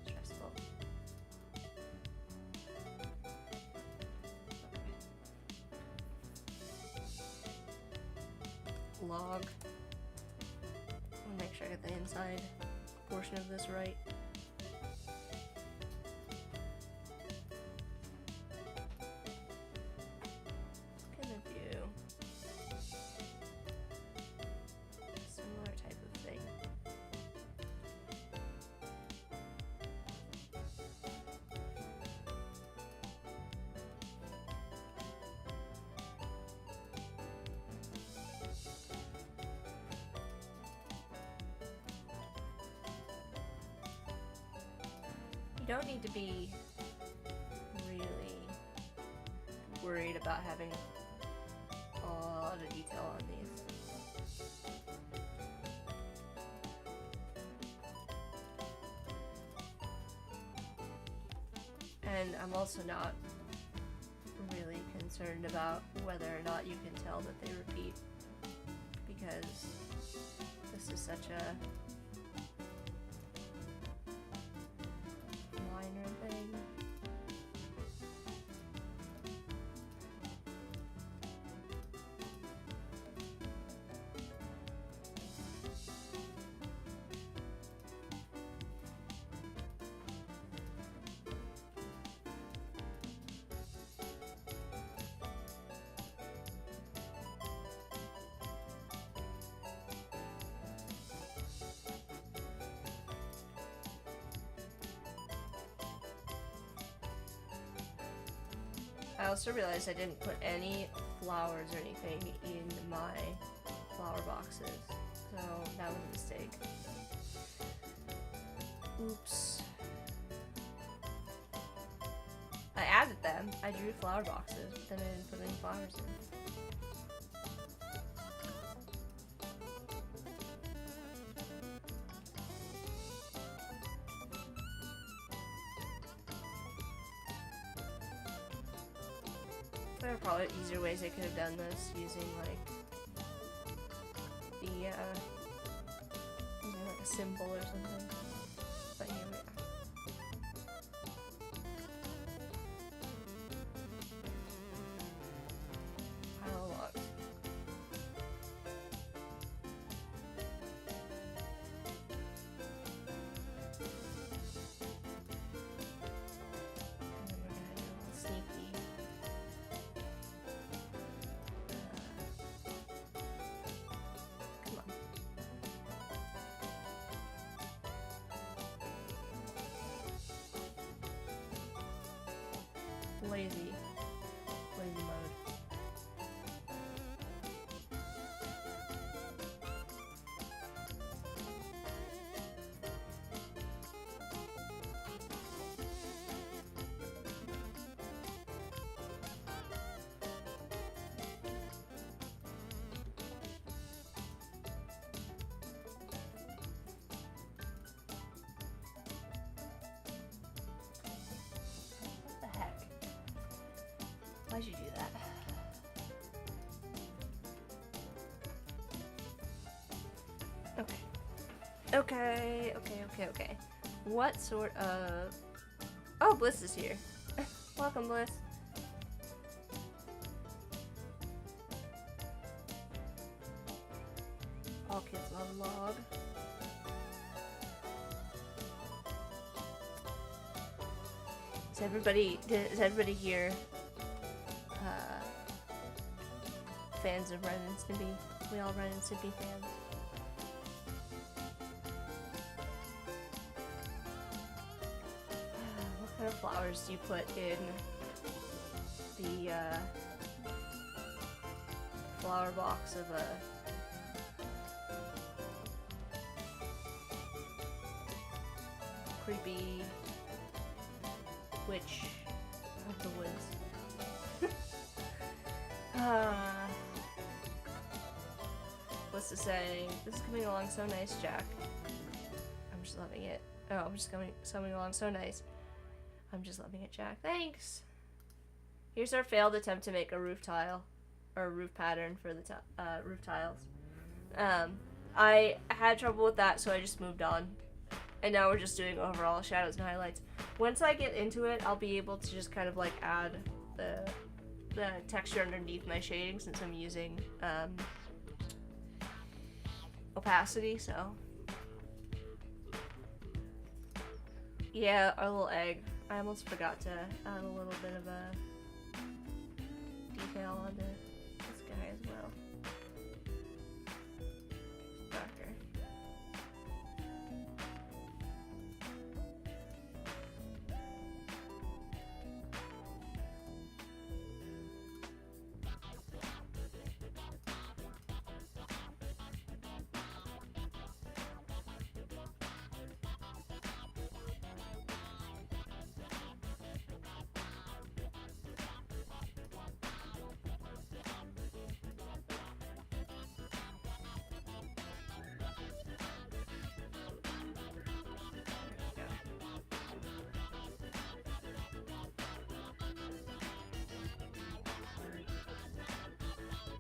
Stressful. Log. I'm gonna make sure I get the inside portion of this right. Gonna do a similar type of thing. You don't need to be really worried about having a lot of detail on these. And I'm also not really concerned about whether or not you can tell that they repeat, because this is such a minor thing. I also realized I didn't put any flowers or anything in my flower boxes, so that was a mistake. Oops. I drew flower boxes, but then I didn't put any flowers in. There are probably easier ways I could have done this using like the using like a symbol or something. But here we are. Pile of logs. And then we're gonna do a little sneaky. Come on. Lazy mode. What the heck? Why'd you do that? Okay. What sort of... Oh, Bliss is here. Welcome, Bliss. All kids love a log. Is everybody here fans of Ren and Stimpy? We all Ren and Stimpy fans. What kind of flowers do you put in the flower box of a creepy witch of the woods? What's to say? This is coming along so nice, Jack. I'm just loving it. Oh, I'm just coming along so nice. I'm just loving it, Jack. Thanks. Here's our failed attempt to make a roof tile, or a roof pattern for the roof tiles. I had trouble with that, so I just moved on. And now we're just doing overall shadows and highlights. Once I get into it, I'll be able to just kind of like add the texture underneath my shading, since I'm using opacity, so. Yeah, our little egg. I almost forgot to add a little bit of a detail onto this guy as well. Darker.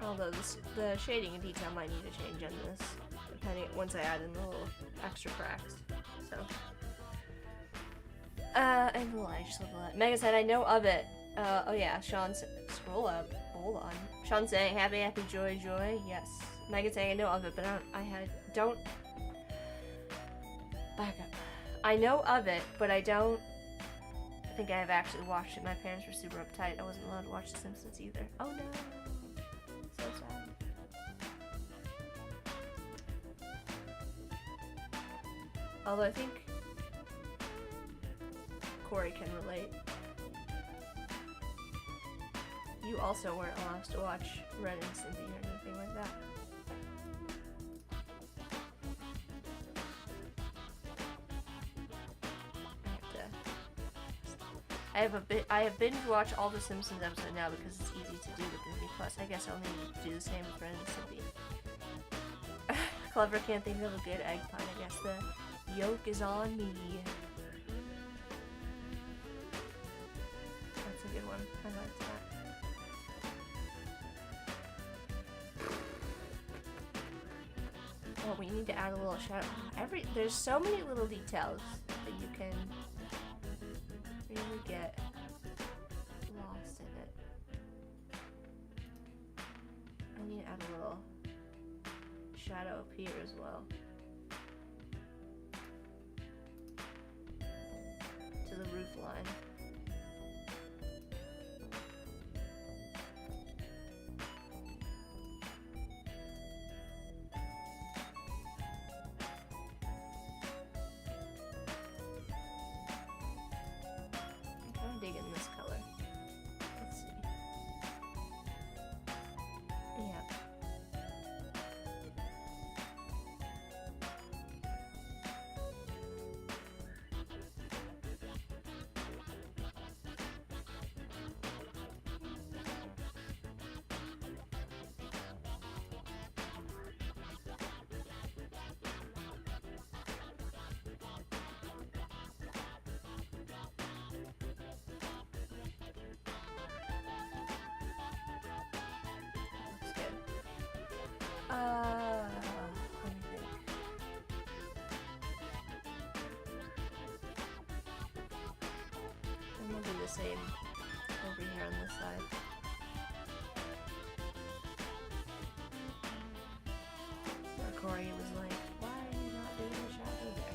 Although the shading and detail might need to change on this, depending once I add in the little extra cracks. So, and the light, just level up. Megan said, "I know of it." Oh yeah, Sean's scroll up. Hold on. Sean saying, "Happy, joy." Yes. Megan saying, "I know of it, but don't back up. I know of it, but I don't think I have actually watched it. My parents were super uptight. I wasn't allowed to watch The Simpsons either. Oh no." So sad. Although I think Corey can relate. You also weren't allowed to watch Ren and Stimpy or anything like that. I have to I have binge watched all the Simpsons episodes now because it's easy to do with Disney Plus. I guess I'll need to do the same with Ren and Stimpy. Clever can't think of a good egg pun. I guess the yolk is on me. That's a good one. I like that. Oh, we need to add a little shadow. There's so many little details that you can really get lost in it. I need to add a little shadow up here as well. To the roof line. Dig in this color. Let's see. Yeah. Let me think. And we'll do the same over here on this side. Where Corey was like, why are you not doing the shadow there?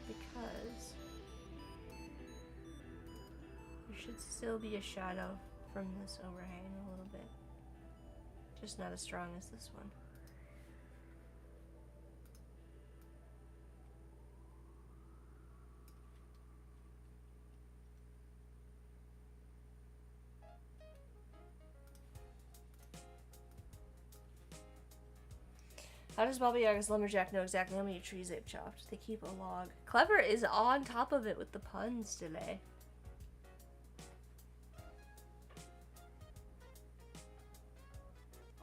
Because there should still be a shadow from this overhang a little bit. Just not as strong as this one. How does Baba Yaga's lumberjack know exactly how many trees they've chopped? They keep a log. Clever is on top of it with the puns today.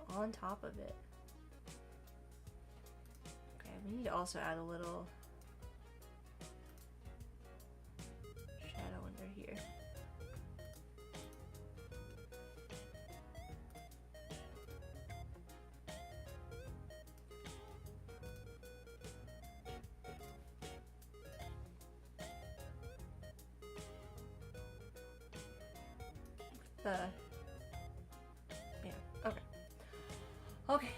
On top of it. Okay, we need to also add a little shadow under here. Yeah, okay. Okay.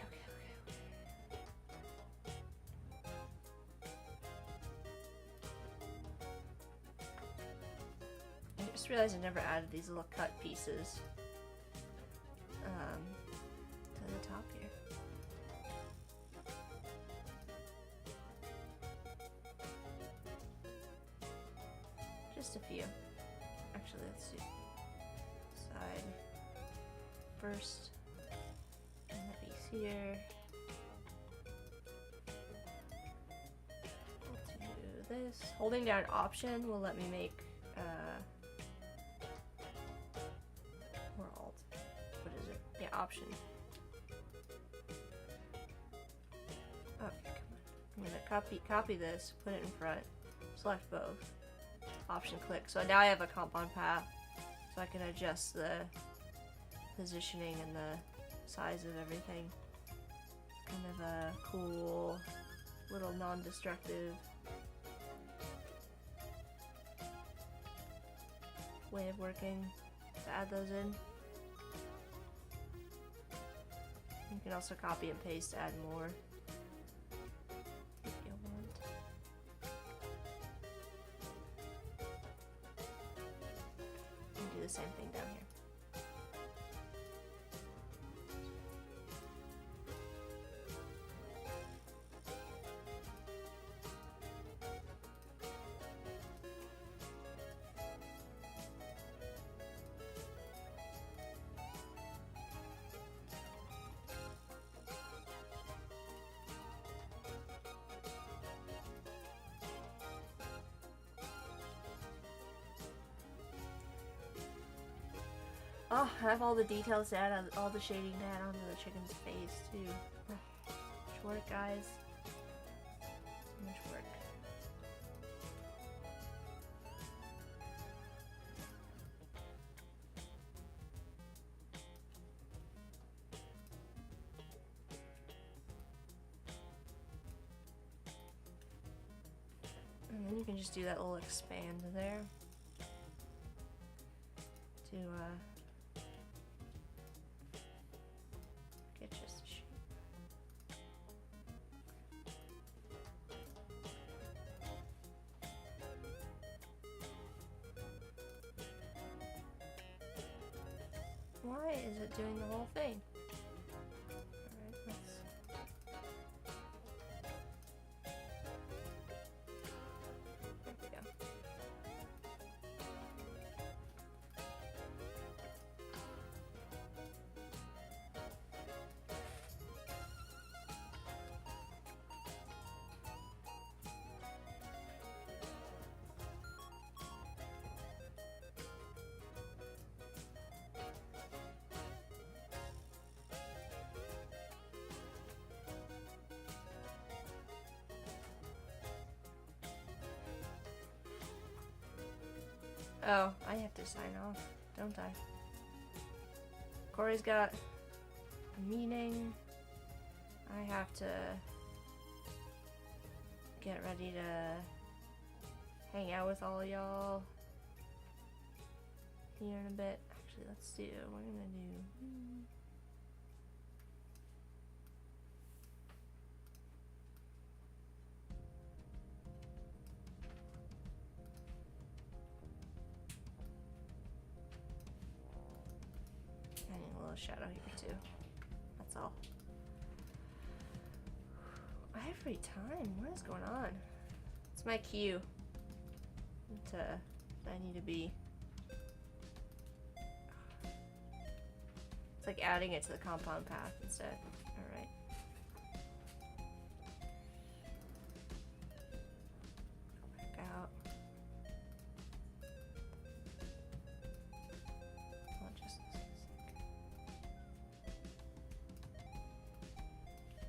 I just realized I never added these little cut pieces to the top here. Just a few. Actually, let's do side first, and the piece here. We'll do this. Holding down Option will let me make or Alt. What is it? Yeah, Option. Okay, come on. I'm gonna copy this, put it in front, select both. Option click. So now I have a compound path, so I can adjust the positioning and the size of everything. Kind of a cool, little non-destructive way of working to add those in. You can also copy and paste to add more if you want. And do the same thing down here. Oh, I have all the details to add, all the shading to add onto the chicken's face, too. Much work, guys. Much work. And then you can just do that little expand there. To, get just a shape. Why is it doing the whole thing? Alright, let's... There we go. Oh, I have to sign off, don't I? Corey's got a meeting. I have to get ready to hang out with all y'all here in a bit. Actually, let's do, we're gonna do... I need a little shadow here too. That's all. Every time, what is going on? It's my cue to I need to be. It's like adding it to the compound path instead. All right. Back out. I'll just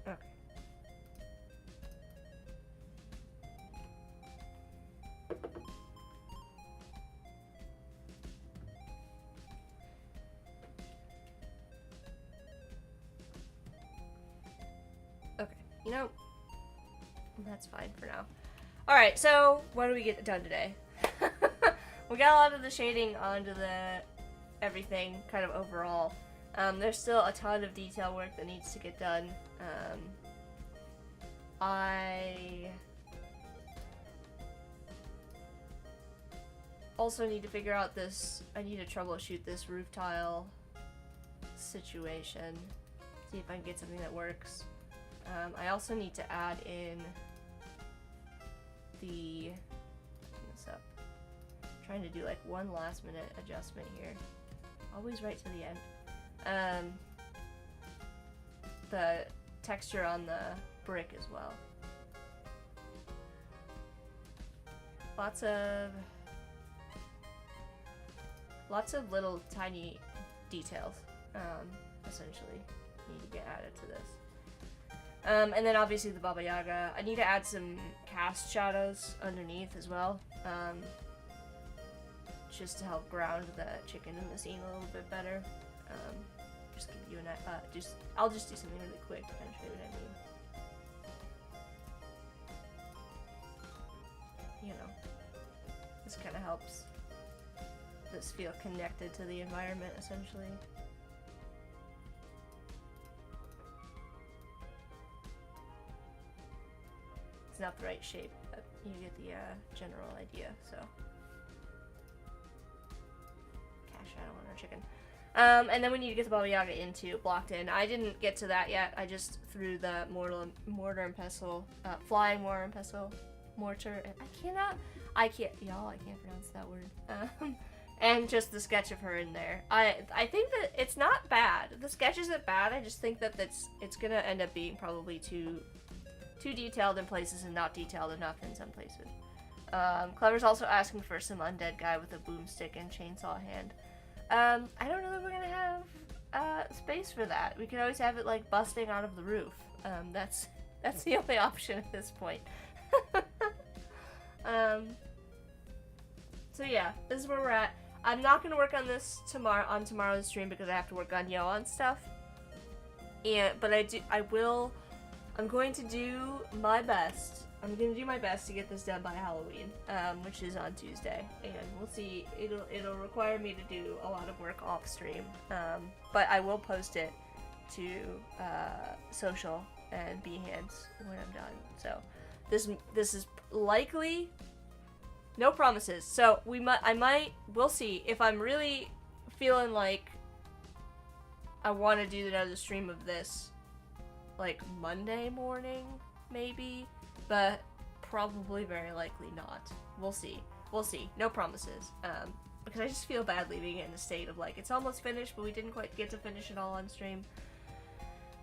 okay. Okay, you know, that's fine for now. Alright, so what do we get done today? We got a lot of the shading onto the everything, kind of overall. There's still a ton of detail work that needs to get done. I also need to figure out this, I need to troubleshoot this roof tile situation. See if I can get something that works. I also need to add in the, what's up? I'm trying to do like one last minute adjustment here. Always right to the end. The texture on the brick as well. Lots of little tiny details, essentially, need to get added to this. And then obviously the Baba Yaga. I need to add some cast shadows underneath as well, just to help ground the chicken in the scene a little bit better. Just give you an I'll just do something really quick to kind of show you what I mean. You know, this kind of helps this feel connected to the environment, essentially. It's not the right shape, but you get the general idea, so. Cast shadow on our chicken. And then we need to get the Baba Yaga blocked in. I didn't get to that yet. I just threw the mortar and pestle, flying mortar and pestle, mortar. I can't pronounce that word. And just the sketch of her in there. I think that it's not bad. The sketch isn't bad. I just think that it's gonna end up being probably too detailed in places and not detailed enough in some places. Clever's also asking for some undead guy with a boomstick and chainsaw hand. I don't know that we're gonna have space for that. We could always have it like busting out of the roof. That's the only option at this point. So yeah, this is where we're at. I'm not gonna work on this tomorrow's stream because I have to work on Yoann stuff. But I'm going to do my best. I'm gonna do my best to get this done by Halloween, which is on Tuesday, and we'll see. It'll require me to do a lot of work off stream, but I will post it to social and Behance when I'm done. So this is likely. No promises. So we'll see. If I'm really feeling like I want to do another stream of this, like Monday morning, maybe, but probably very likely not. We'll see. We'll see. No promises. Because I just feel bad leaving it in a state of like, it's almost finished, but we didn't quite get to finish it all on stream.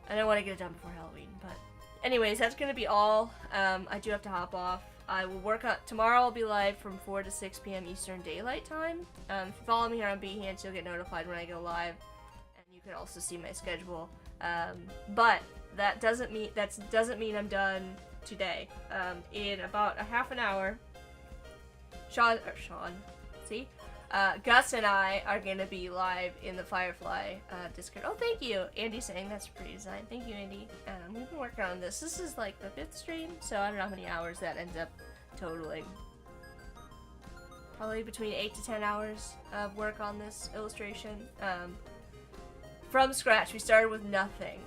And I want to get it done before Halloween, but anyways, that's gonna be all. I do have to hop off. I will work on tomorrow. I'll be live from 4 to 6 p.m. Eastern Daylight Time. If you follow me here on Behance, you'll get notified when I go live, and you can also see my schedule. But that doesn't mean I'm done today. In about a half an hour, Gus and I are gonna be live in the Firefly Discord. Oh, thank you, Andy, saying that's a pretty design. Thank you, Andy. We've been working on this. This is like the 5th stream, so I don't know how many hours that ends up totaling. Probably between 8 to 10 hours of work on this illustration. From scratch, we started with nothing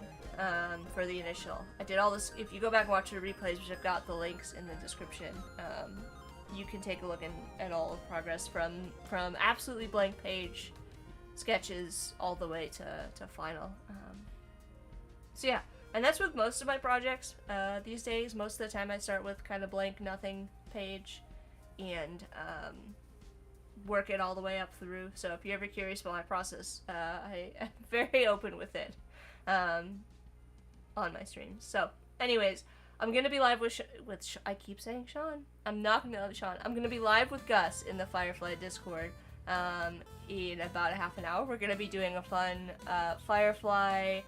for the initial. I did all this. If you go back and watch the replays, which I've got the links in the description, you can take a look at all of progress from absolutely blank page sketches all the way to final. So yeah, and that's with most of my projects these days. Most of the time I start with kind of blank nothing page and work it all the way up through. So if you're ever curious about my process, I am very open with it on my streams. So anyways, I'm gonna be live with I keep saying Sean. I'm not gonna be live with Sean. I'm gonna be live with Gus in the Firefly Discord in about a half an hour. We're gonna be doing a fun Firefly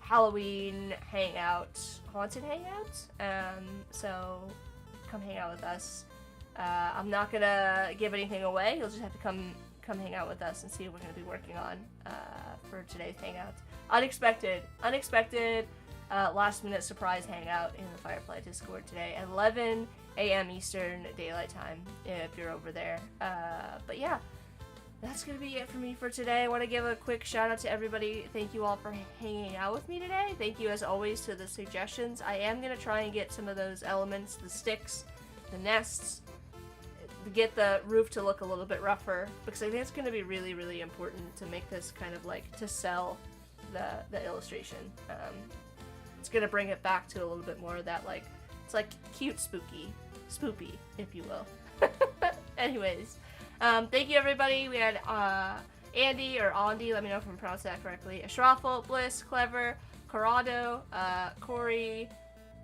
Halloween hangout, haunted hangout. So come hang out with us. I'm not gonna give anything away. You'll just have to come hang out with us and see what we're gonna be working on for today's hangout. Unexpected. Last minute surprise hangout in the Firefly Discord today at 11 a.m. Eastern Daylight Time if you're over there. But yeah, that's gonna be it for me for today. I want to give a quick shout out to everybody. Thank you all for hanging out with me today. Thank you as always to the suggestions. I am gonna try and get some of those elements, the sticks, the nests, get the roof to look a little bit rougher, because I think it's gonna be really, really important to make this kind of like to sell the illustration. It's gonna bring it back to a little bit more of that, like, it's like cute spoopy, if you will. Anyways, thank you everybody. We had Andy or Andy, let me know if I'm pronouncing that correctly, Ashrafel, Bliss, Clever, Corrado, Corey,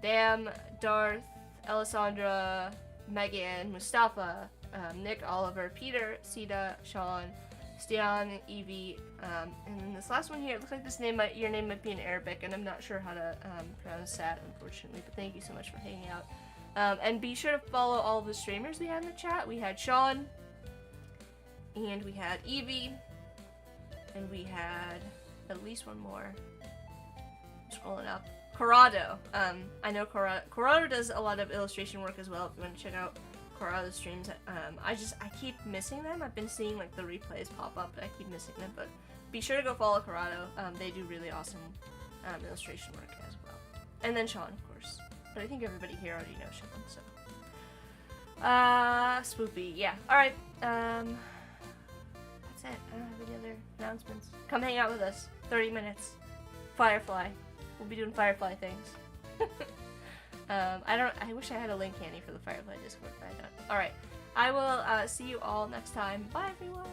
Dam, Darth, Alessandra, Megan, Mustafa, Nick, Oliver, Peter, Sita, Sean, Stian, Evie, and then this last one here, it looks like your name might be in Arabic, and I'm not sure how to pronounce that, unfortunately, but thank you so much for hanging out. And be sure to follow all of the streamers we had in the chat. We had Sean, and we had Evie, and we had at least one more. Scrolling up. Corrado. I know Corrado does a lot of illustration work as well, if you want to check out Corrado's streams. I keep missing them. I've been seeing like the replays pop up, but I keep missing them. But be sure to go follow Corrado. They do really awesome illustration work as well. And then Sean, of course. But I think everybody here already knows Sean, so. Spoopy, yeah. Alright, that's it. I don't have any other announcements. Come hang out with us. 30 minutes. Firefly. We'll be doing Firefly things. I wish I had a link handy for the Firefly Discord, but I don't. Alright, I will see you all next time. Bye, everyone!